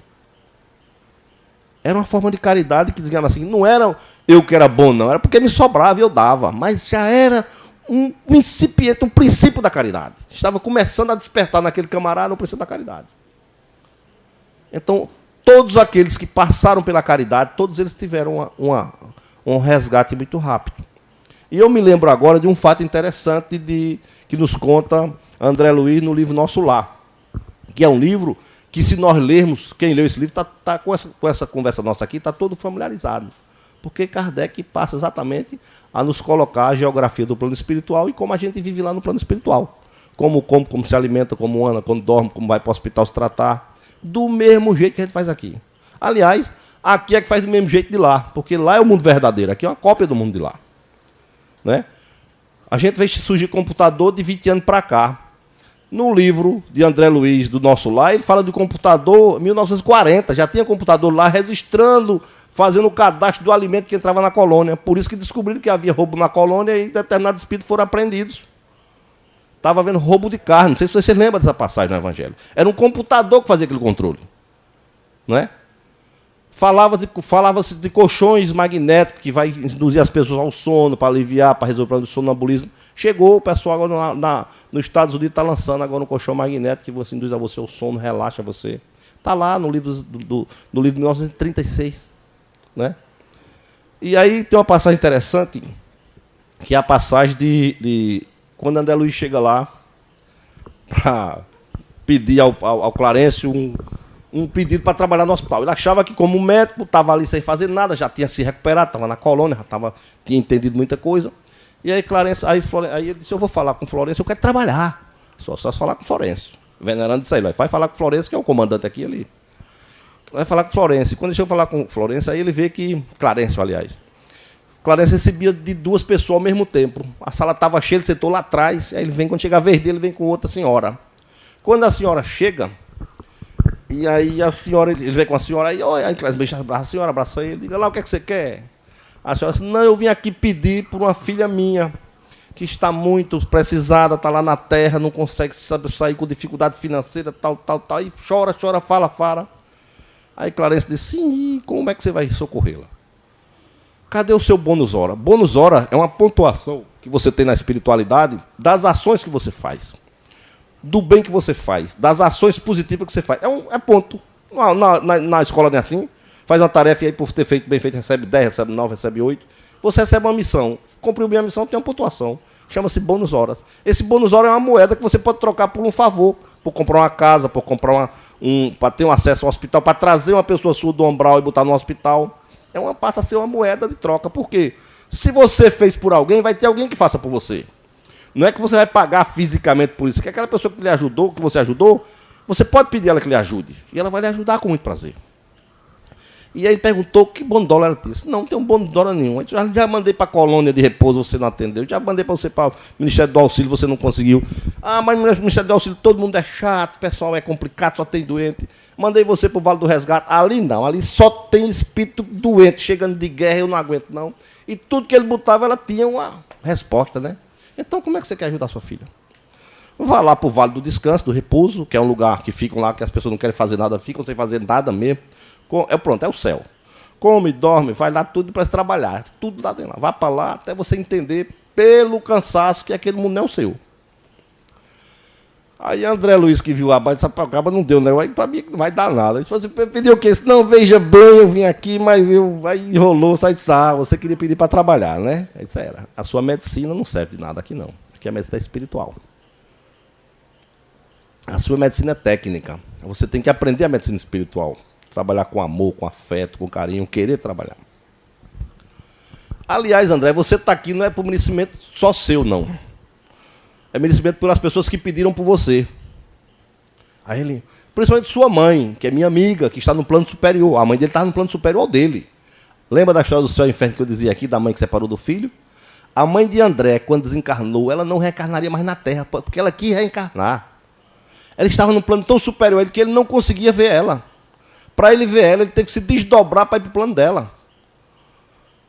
Era uma forma de caridade que, dizia assim, não era eu que era bom, não, era porque me sobrava e eu dava, mas já era um incipiente, um princípio da caridade. Estava começando a despertar naquele camarada o princípio da caridade. Então, todos aqueles que passaram pela caridade, todos eles tiveram um resgate muito rápido. E eu me lembro agora de um fato interessante que nos conta André Luiz no livro Nosso Lar, que é um livro que, se nós lermos, quem leu esse livro está com essa conversa nossa aqui, está todo familiarizado. Porque Kardec passa exatamente a nos colocar a geografia do plano espiritual e como a gente vive lá no plano espiritual. Como come, como se alimenta, como anda, quando dorme, como vai para o hospital se tratar. Do mesmo jeito que a gente faz aqui. Aliás, aqui é que faz do mesmo jeito de lá, porque lá é o mundo verdadeiro, aqui é uma cópia do mundo de lá. Né? A gente vê surgir computador de 20 anos para cá. No livro de André Luiz, do nosso lar, ele fala de computador 1940. Já tinha computador lá registrando, fazendo o cadastro do alimento que entrava na colônia. Por isso que descobriram que havia roubo na colônia e determinados espíritos foram apreendidos. Estava havendo roubo de carne. Não sei se vocês lembram dessa passagem no Evangelho. Era um computador que fazia aquele controle. Não é? Falava-se de colchões magnéticos que vai induzir as pessoas ao sono, para aliviar, para resolver o problema do sonambulismo. Chegou, o pessoal agora nos Estados Unidos está lançando agora um colchão magnético que você induz a você ao sono, relaxa você. Está lá no livro no livro de 1936. Né? E aí tem uma passagem interessante, que é a passagem de quando André Luiz chega lá para pedir ao Clarencio um pedido para trabalhar no hospital. Ele achava que, como médico, estava ali sem fazer nada, já tinha se recuperado, estava na colônia, tinha entendido muita coisa. E aí, Clarencio, aí ele disse: eu vou falar com o Florencio, eu quero trabalhar. Só falar com o Florencio. Venerando isso aí, vai falar com o Florencio, que é o comandante aqui ali. Vai falar com o Florencio. Quando ele chegou a falar com o Florencio, aí ele vê que... Clarencio, aliás. Clarencio recebia de 2 pessoas ao mesmo tempo. A sala estava cheia, ele sentou lá atrás. Aí ele vem, quando chega a vez dele, ele vem com outra senhora. Quando a senhora chega, e aí a senhora, ele vem com a senhora, aí Clarencio beija a senhora, abraça ele, diga lá, o que é que você quer? A senhora disse: não, eu vim aqui pedir por uma filha minha, que está muito precisada, está lá na terra, não consegue sair com dificuldade financeira, tal. E chora, fala. Aí Clarencio disse: sim, como é que você vai socorrê-la? Cadê o seu bônus hora? Bônus hora é uma pontuação que você tem na espiritualidade das ações que você faz, do bem que você faz, das ações positivas que você faz. É ponto. Na escola não é assim. Faz uma tarefa e aí, por ter feito bem feito, recebe 10, recebe 9, recebe 8. Você recebe uma missão. Cumpriu bem a missão, tem uma pontuação. Chama-se bônus horas. Esse bônus hora é uma moeda que você pode trocar por um favor, por comprar uma casa, por comprar para ter um acesso ao hospital, para trazer uma pessoa sua do umbral e botar no hospital. Passa a ser uma moeda de troca. Por quê? Se você fez por alguém, vai ter alguém que faça por você. Não é que você vai pagar fisicamente por isso. Que aquela pessoa que lhe ajudou, que você ajudou, você pode pedir a ela que lhe ajude. E ela vai lhe ajudar com muito prazer. E aí ele perguntou que bônus dólar era isso. Não tem um bônus dólar nenhum. Eu já mandei para a colônia de repouso, você não atendeu. Já mandei para você para o Ministério do Auxílio, você não conseguiu. Ah, mas no Ministério do Auxílio todo mundo é chato, o pessoal é complicado, só tem doente. Mandei você para o Vale do Resgate. Ali não, ali só tem espírito doente, chegando de guerra, eu não aguento não. E tudo que ele botava, ela tinha uma resposta, né? Então como é que você quer ajudar a sua filha? Vá lá para o Vale do Descanso, do Repouso, que é um lugar que ficam lá, que as pessoas não querem fazer nada, ficam sem fazer nada mesmo. É o céu. Come, dorme, vai lá tudo para trabalhar. Tudo lá tem lá. Vá para lá até você entender, pelo cansaço, que aquele mundo não é o seu. Aí André Luiz, que viu a base, disse: acaba não deu, né? Aí para mim não vai dar nada. Ele falou assim: pediu o quê? Disse: não, veja bem, eu vim aqui, mas aí enrolou, sai de sal. Você queria pedir para trabalhar, né? Isso era. A sua medicina não serve de nada aqui, não. Aqui a medicina é espiritual. A sua medicina é técnica. Você tem que aprender a medicina espiritual. Trabalhar com amor, com afeto, com carinho, querer trabalhar. Aliás, André, você está aqui não é por merecimento só seu, não. É merecimento pelas pessoas que pediram por você. Aí ele, principalmente sua mãe, que é minha amiga, que está no plano superior. A mãe dele estava no plano superior ao dele. Lembra da história do céu e inferno que eu dizia aqui, da mãe que separou do filho? A mãe de André, quando desencarnou, ela não reencarnaria mais na Terra, porque ela quis reencarnar. Ela estava num plano tão superior a ele que ele não conseguia ver ela. Para ele ver ela, ele teve que se desdobrar para ir para o plano dela.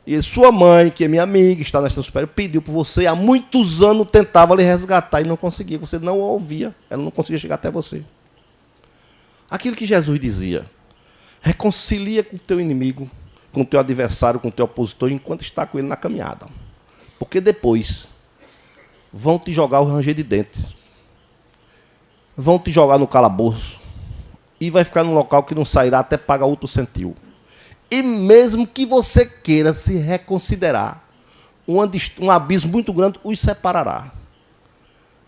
E sua mãe, que é minha amiga, está na estação superior, pediu por você, há muitos anos tentava lhe resgatar e não conseguia. Você não a ouvia, ela não conseguia chegar até você. Aquilo que Jesus dizia: reconcilia com o teu inimigo, com o teu adversário, com o teu opositor, enquanto está com ele na caminhada. Porque depois vão te jogar o ranger de dentes. Vão te jogar no calabouço. E vai ficar num local que não sairá até pagar outro centil. E mesmo que você queira se reconsiderar, um abismo muito grande os separará.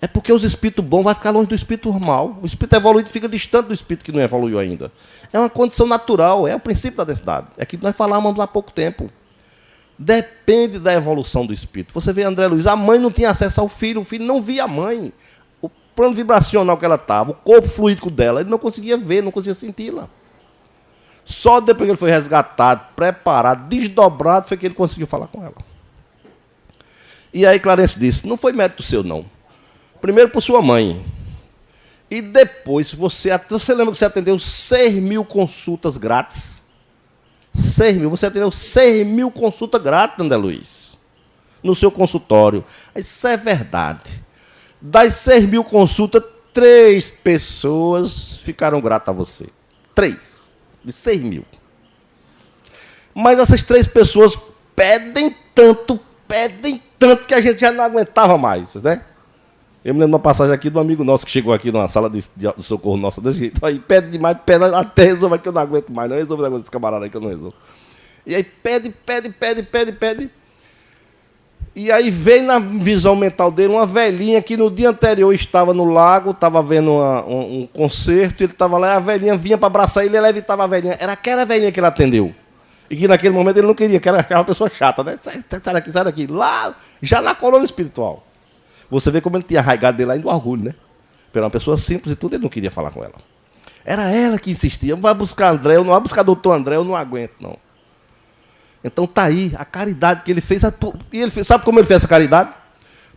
É porque os espíritos bons vão ficar longe do espírito mal. O espírito evoluído fica distante do espírito que não evoluiu ainda. É uma condição natural, é o princípio da densidade. É que nós falávamos há pouco tempo. Depende da evolução do espírito. Você vê André Luiz, a mãe não tinha acesso ao filho, o filho não via a mãe. O plano vibracional que ela estava, o corpo fluídico dela, ele não conseguia ver, não conseguia senti-la. Só depois que ele foi resgatado, preparado, desdobrado, foi que ele conseguiu falar com ela. E aí Clarencio disse: não foi mérito seu, não. Primeiro por sua mãe, E depois, você lembra que você atendeu 6.000 consultas grátis? 6.000, você atendeu 6.000 consultas grátis, André Luiz, no seu consultório. Isso é verdade. Das 6.000 consultas, 3 pessoas ficaram gratas a você. 3, de 6.000. Mas essas 3 pessoas pedem tanto que a gente já não aguentava mais, né? Eu me lembro de uma passagem aqui de um amigo nosso que chegou aqui numa sala de socorro nossa desse jeito. Aí pede demais, pede até resolver que eu não aguento mais. Não resolve o negócio desse camarada aí que eu não resolvo. E aí pede. E aí veio na visão mental dele uma velhinha que no dia anterior estava no lago, estava vendo um concerto, ele estava lá, e a velhinha vinha para abraçar ele, ele evitava a velhinha. Era aquela velhinha que ele atendeu. E que naquele momento ele não queria, que era uma pessoa chata, né? Sai daqui. Lá, já na colônia espiritual. Você vê como ele tinha arraigado dele lá do orgulho, né? Era uma pessoa simples e tudo, ele não queria falar com ela. Era ela que insistia. Vai buscar André, eu não vai buscar doutor André, eu não aguento, não. Então tá aí a caridade que ele fez. E ele fez, sabe como ele fez essa caridade?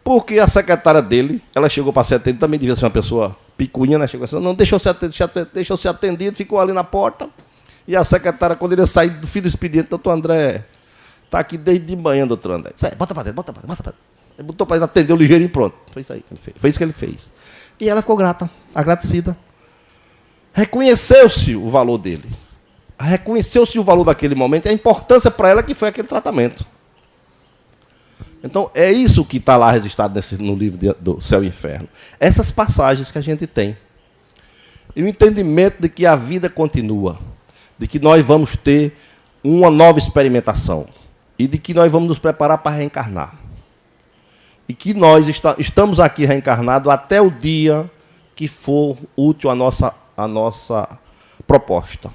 Porque a secretária dele, ela chegou para ser atendida, também devia ser uma pessoa picuinha, né? Chegou assim, não, deixa eu ser atendido, ficou ali na porta. E a secretária, quando ele ia sair do fim do expediente, doutor André, está aqui desde de manhã, doutor André. Sai, bota para dentro. Ele botou para ele, atendeu ligeirinho e pronto. Foi isso aí que ele fez. Foi isso que ele fez. E ela ficou grata, agradecida. Reconheceu-se o valor dele. Reconheceu-se o valor daquele momento e a importância para ela que foi aquele tratamento. Então, é isso que está lá registrado no livro do Céu e Inferno. Essas passagens que a gente tem. E o entendimento de que a vida continua. De que nós vamos ter uma nova experimentação. E de que nós vamos nos preparar para reencarnar. E que nós estamos aqui reencarnados até o dia que for útil a nossa proposta.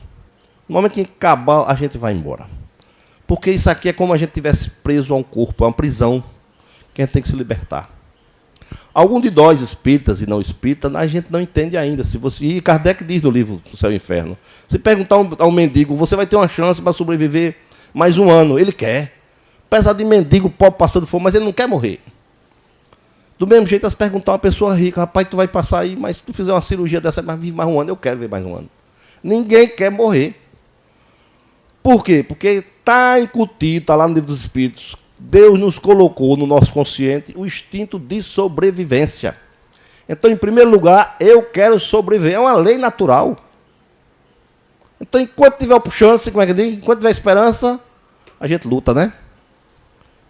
No momento que acabar, a gente vai embora. Porque isso aqui é como a gente estivesse preso a um corpo, a uma prisão, que a gente tem que se libertar. Algum de nós, espíritas e não espíritas, a gente não entende ainda. E Kardec diz no livro do Céu e Inferno, se perguntar a um mendigo, você vai ter uma chance para sobreviver mais um ano. Ele quer. Apesar de mendigo, pobre, passando fome, mas ele não quer morrer. Do mesmo jeito, se perguntar a uma pessoa rica, rapaz, tu vai passar aí, mas se tu fizer uma cirurgia dessa, mas vive mais um ano, eu quero ver mais um ano. Ninguém quer morrer. Por quê? Porque está incutido, está lá no livro dos Espíritos, Deus nos colocou no nosso consciente o instinto de sobrevivência. Então, em primeiro lugar, eu quero sobreviver. É uma lei natural. Então, enquanto tiver chance, como é que diz? Enquanto tiver esperança, a gente luta, né?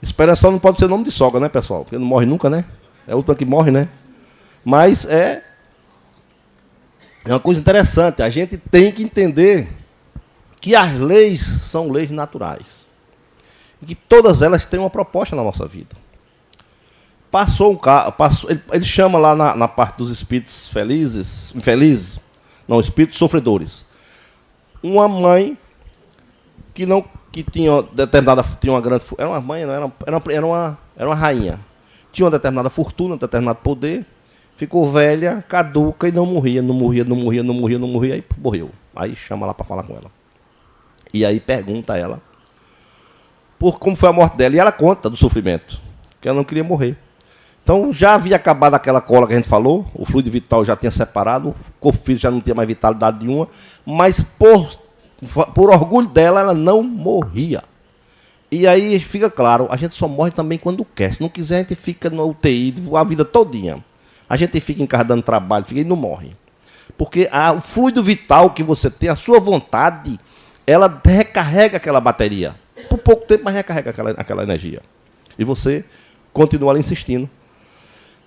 Esperança não pode ser nome de sogra, né, pessoal? Porque não morre nunca, né? É a última que morre, né? Mas é uma coisa interessante. A gente tem que entender que as leis são leis naturais. E que todas elas têm uma proposta na nossa vida. Passou um carro, ele chama lá na parte dos espíritos infelizes, não, espíritos sofredores. Uma mãe que tinha determinada, tinha uma grande, era uma mãe, não, era uma rainha. Tinha uma determinada fortuna, um determinado poder, ficou velha, caduca e não morria, aí morreu. Aí chama lá para falar com ela. E aí pergunta a ela como foi a morte dela. E ela conta do sofrimento, que ela não queria morrer. Então já havia acabado aquela cola que a gente falou, o fluido vital já tinha separado, o corpo físico já não tinha mais vitalidade nenhuma, mas por orgulho dela, ela não morria. E aí fica claro, a gente só morre também quando quer. Se não quiser, a gente fica no UTI a vida todinha. A gente fica em casa dando trabalho, fica e não morre. Porque o fluido vital que você tem, a sua vontade, ela recarrega aquela bateria. Por pouco tempo, mas recarrega aquela energia. E você continua ali insistindo.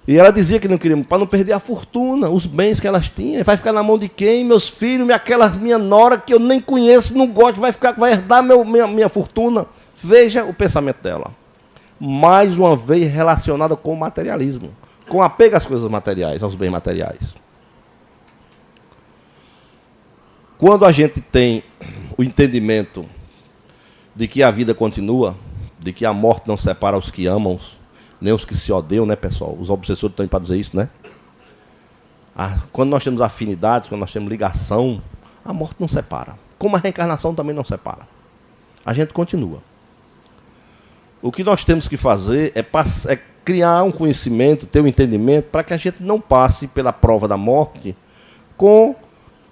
E ela dizia que não queria, para não perder a fortuna, os bens que elas tinham. Vai ficar na mão de quem? Meus filhos, minha nora, que eu nem conheço, não gosto, vai herdar minha fortuna. Veja o pensamento dela. Mais uma vez relacionada com o materialismo. Com apego às coisas materiais, aos bens materiais. Quando a gente tem o entendimento de que a vida continua, de que a morte não separa os que amam, nem os que se odeiam, né, pessoal? Os obsessores estão aí para dizer isso, né? Quando nós temos afinidades, quando nós temos ligação, a morte não separa. Como a reencarnação também não separa. A gente continua. O que nós temos que fazer é criar um conhecimento, ter um entendimento, para que a gente não passe pela prova da morte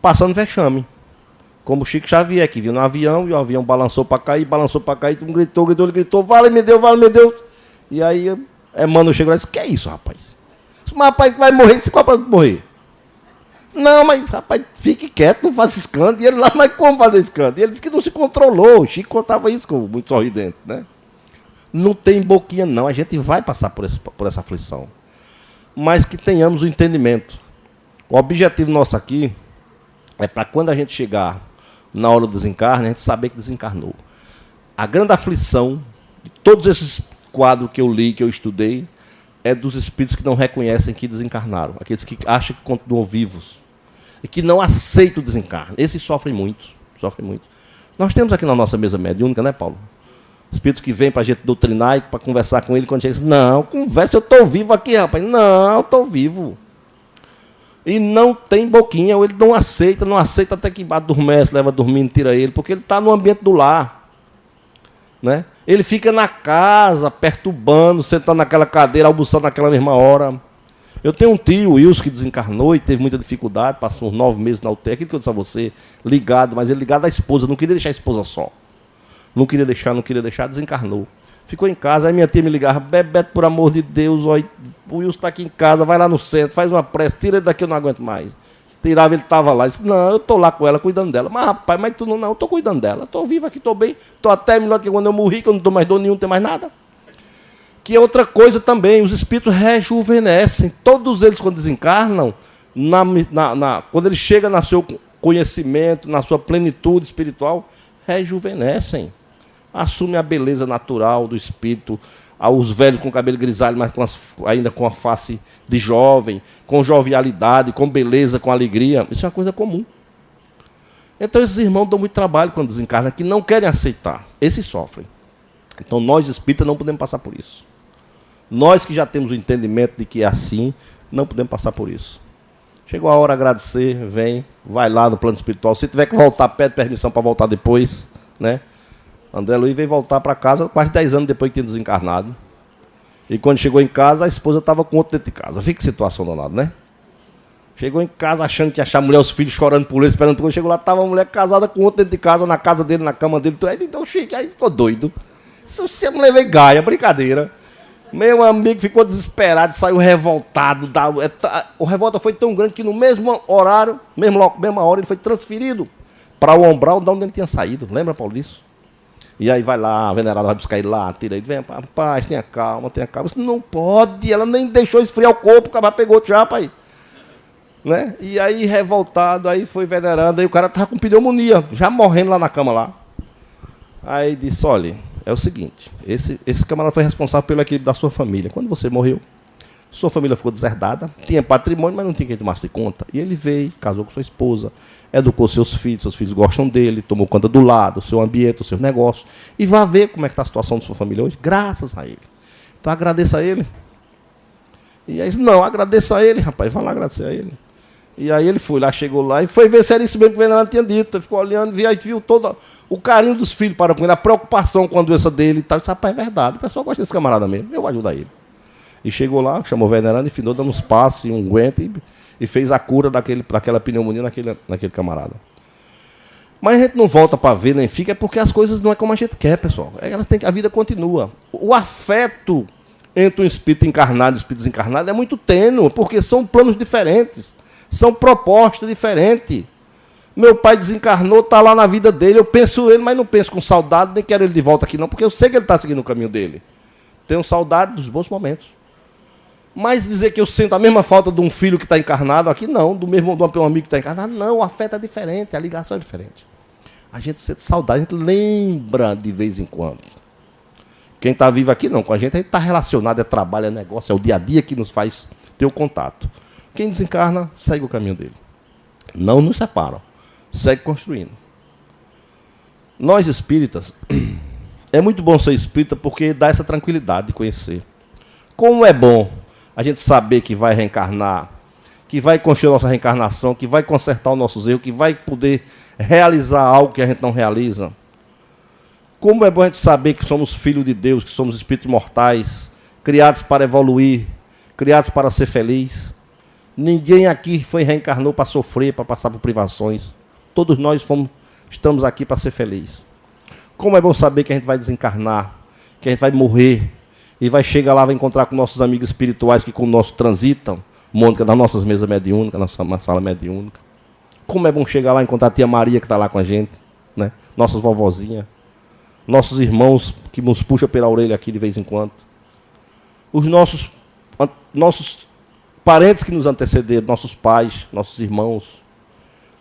passando vexame. Como o Chico Xavier, que viu no avião, e o avião balançou para cair, ele gritou, vale-me Deus. E aí, Emmanuel chegou lá e disse, que é isso, rapaz? Esse rapaz vai morrer, se qual para morrer? Não, mas, rapaz, fique quieto, não faça escândalo. E ele lá, mas como fazer escândalo? E ele disse que não se controlou. O Chico contava isso com muito sorridente, né? Não tem boquinha, não. A gente vai passar por essa aflição. Mas que tenhamos o entendimento. O objetivo nosso aqui é para quando a gente chegar na hora do desencarne, a gente saber que desencarnou. A grande aflição de todos esses quadros que eu li, que eu estudei, é dos espíritos que não reconhecem que desencarnaram. Aqueles que acham que continuam vivos. E que não aceitam o desencarne. Esses sofrem muito. Nós temos aqui na nossa mesa mediúnica, né, Paulo? Espíritos que vêm para a gente doutrinar e para conversar com ele, quando chega, não, conversa, eu estou vivo aqui, rapaz. Não, eu estou vivo. E não tem boquinha, ou ele não aceita até que adormece, leva dormindo, tira ele, porque ele está no ambiente do lar. Né? Ele fica na casa, perturbando, sentando naquela cadeira, almoçando naquela mesma hora. Eu tenho um tio, o Wilson, que desencarnou e teve muita dificuldade, passou uns 9 meses na UTI, aquilo que eu disse a você, ligado, mas ele ligado à esposa, não queria deixar a esposa só. Não queria deixar, desencarnou. Ficou em casa, aí minha tia me ligava, Bebeto, por amor de Deus, ó, o Wilson está aqui em casa, vai lá no centro, faz uma prece, tira ele daqui, eu não aguento mais. Tirava, ele estava lá, disse, não, eu estou lá com ela, cuidando dela. Mas rapaz, mas tu não, eu estou cuidando dela, estou vivo aqui, estou bem, estou até melhor do que quando eu morri, que eu não estou mais dor nenhum, não tem mais nada. Que é outra coisa também, os espíritos rejuvenescem, todos eles quando desencarnam, quando ele chega no seu conhecimento, na sua plenitude espiritual, rejuvenescem. Assume a beleza natural do espírito, os velhos com cabelo grisalho, mas ainda com a face de jovem, com jovialidade, com beleza, com alegria. Isso é uma coisa comum. Então esses irmãos dão muito trabalho quando desencarnam, que não querem aceitar. Esses sofrem. Então nós espíritas não podemos passar por isso. Nós que já temos o entendimento de que é assim, não podemos passar por isso. Chegou a hora de agradecer, vem, vai lá no plano espiritual. Se tiver que voltar, pede permissão para voltar depois, né? André Luiz veio voltar para casa quase 10 anos depois que tinha desencarnado. E quando chegou em casa, a esposa estava com outro dentro de casa. Fica que situação danada, né? Chegou em casa achando que ia achar a mulher, os filhos chorando por ele, esperando. Quando chegou lá, estava a mulher casada com outro dentro de casa, na casa dele, na cama dele. Então, Chico, aí ficou doido. Se a mulher veio gaia, brincadeira. Meu amigo ficou desesperado, saiu revoltado. O revolta foi tão grande que no mesmo horário, mesma hora, ele foi transferido para o umbral de onde ele tinha saído. Lembra, Paulo, disso? E aí vai lá, a venerada vai buscar ele lá, tira ele, vem, rapaz, tenha calma. Isso não pode, ela nem deixou esfriar o corpo, o cara pegou já, pai. Né? E aí, revoltado, aí foi venerando, aí o cara estava com pneumonia, já morrendo lá na cama lá. Aí disse, olha, é o seguinte, esse camarada foi responsável pelo equilíbrio da sua família. Quando você morreu, sua família ficou deserdada, tinha patrimônio, mas não tinha quem tomasse conta. E ele veio, casou com sua esposa, educou seus filhos gostam dele, tomou conta do lado, do seu ambiente, dos seus negócios. E vá ver como é que está a situação da sua família hoje, graças a ele. Então agradeça a ele. E aí, não, agradeça a ele, rapaz, vai lá agradecer a ele. E aí ele foi lá, chegou lá e foi ver se era isso mesmo que o venerado tinha dito. Ele ficou olhando, viu todo o carinho dos filhos para com ele, a preocupação com a doença dele e tal. Disse, rapaz, é verdade, o pessoal gosta desse camarada mesmo, eu vou ajudar ele. E chegou lá, chamou o venerando e finou dando uns passos, um aguento e fez a cura daquela pneumonia naquele camarada. Mas a gente não volta para ver, nem fica, é porque as coisas não é como a gente quer, pessoal. A vida continua. O afeto entre um espírito encarnado e um espírito desencarnado é muito tênue, porque são planos diferentes, são propostas diferentes. Meu pai desencarnou, está lá na vida dele, eu penso ele, mas não penso com saudade, nem quero ele de volta aqui não, porque eu sei que ele está seguindo o caminho dele. Tenho saudade dos bons momentos. Mas dizer que eu sinto a mesma falta de um filho que está encarnado aqui, não. De um amigo que está encarnado, não. O afeto é diferente, a ligação é diferente. A gente sente saudade, a gente lembra de vez em quando. Quem está vivo aqui, não. Com a gente está relacionado, é trabalho, é negócio, é o dia a dia que nos faz ter o contato. Quem desencarna, segue o caminho dele. Não nos separam. Segue construindo. Nós espíritas, é muito bom ser espírita porque dá essa tranquilidade de conhecer. Como é bom a gente saber que vai reencarnar, que vai construir a nossa reencarnação, que vai consertar os nossos erros, que vai poder realizar algo que a gente não realiza. Como é bom a gente saber que somos filhos de Deus, que somos espíritos imortais, criados para evoluir, criados para ser felizes. Ninguém aqui reencarnou para sofrer, para passar por privações. Todos nós estamos aqui para ser felizes. Como é bom saber que a gente vai desencarnar, que a gente vai morrer, e vai chegar lá, vai encontrar com nossos amigos espirituais que conosco transitam, Mônica, nas nossas mesas mediúnicas, na nossa sala mediúnica. Como é bom chegar lá e encontrar a tia Maria que está lá com a gente, né? Nossas vovozinhas, nossos irmãos que nos puxam pela orelha aqui de vez em quando. Os nossos parentes que nos antecederam, nossos pais, nossos irmãos,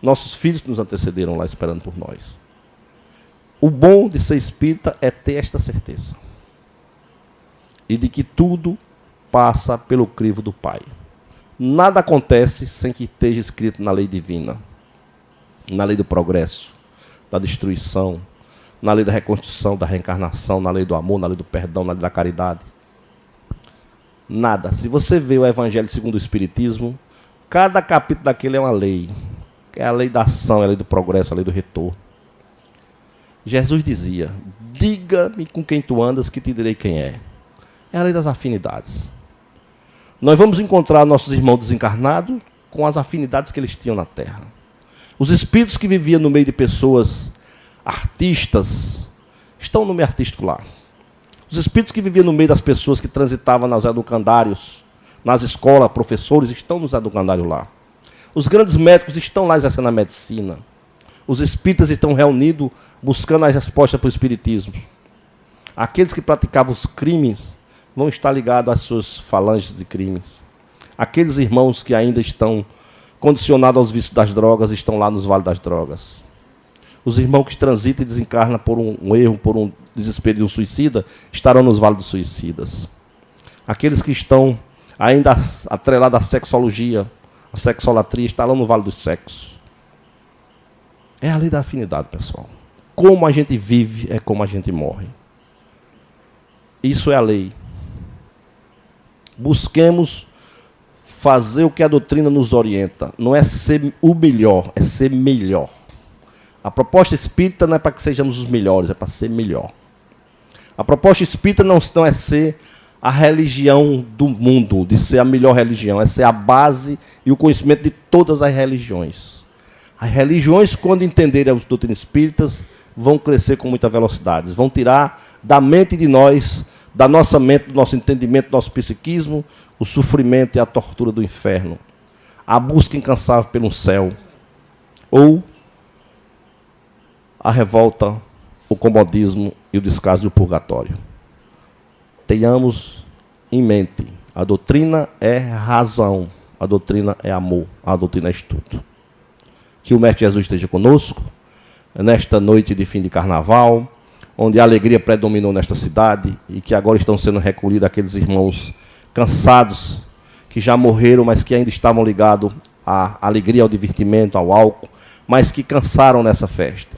nossos filhos que nos antecederam lá esperando por nós. O bom de ser espírita é ter esta certeza. E de que tudo passa pelo crivo do Pai. Nada acontece sem que esteja escrito na lei divina, na lei do progresso, da destruição, na lei da reconstrução, da reencarnação, na lei do amor, na lei do perdão, na lei da caridade. Nada. Se você vê o Evangelho segundo o Espiritismo, cada capítulo daquele é uma lei. É a lei da ação, é a lei do progresso, a lei do retorno. Jesus dizia, diga-me com quem tu andas que te direi quem é. É a lei das afinidades. Nós vamos encontrar nossos irmãos desencarnados com as afinidades que eles tinham na Terra. Os espíritos que viviam no meio de pessoas artistas estão no meio artístico lá. Os espíritos que viviam no meio das pessoas que transitavam nas educandários, nas escolas, professores, estão nos educandários lá. Os grandes médicos estão lá exercendo a medicina. Os espíritas estão reunidos buscando as respostas para o espiritismo. Aqueles que praticavam os crimes vão estar ligados às suas falanges de crimes. Aqueles irmãos que ainda estão condicionados aos vícios das drogas estão lá nos vales das drogas. Os irmãos que transitam e desencarnam por um erro, por um desespero de um suicida, estarão nos vales dos suicidas. Aqueles que estão ainda atrelados à sexologia, à sexolatria, estarão no vale dos sexos. É a lei da afinidade, pessoal. Como a gente vive é como a gente morre. Isso é a lei. Busquemos fazer o que a doutrina nos orienta. Não é ser o melhor, é ser melhor. A proposta espírita não é para que sejamos os melhores, é para ser melhor. A proposta espírita não é ser a religião do mundo, de ser a melhor religião, é ser a base e o conhecimento de todas as religiões. As religiões, quando entenderem as doutrinas espíritas, vão crescer com muita velocidade. Vão tirar da mente de nós, da nossa mente, do nosso entendimento, do nosso psiquismo, o sofrimento e a tortura do inferno. A busca incansável pelo céu. Ou a revolta, o comodismo e o descaso do purgatório. Tenhamos em mente, a doutrina é razão, a doutrina é amor, a doutrina é estudo. Que o Mestre Jesus esteja conosco, nesta noite de fim de carnaval, onde a alegria predominou nesta cidade e que agora estão sendo recolhidos aqueles irmãos cansados, que já morreram, mas que ainda estavam ligados à alegria, ao divertimento, ao álcool, mas que cansaram nessa festa.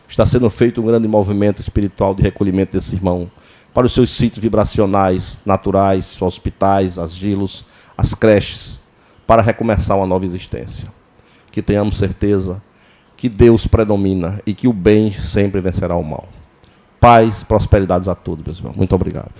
Está sendo feito um grande movimento espiritual de recolhimento desse irmão para os seus sítios vibracionais, naturais, hospitais, asilos, as creches, para recomeçar uma nova existência. Que tenhamos certeza que Deus predomina e que o bem sempre vencerá o mal. Paz, prosperidades a todos, meus irmãos. Muito obrigado.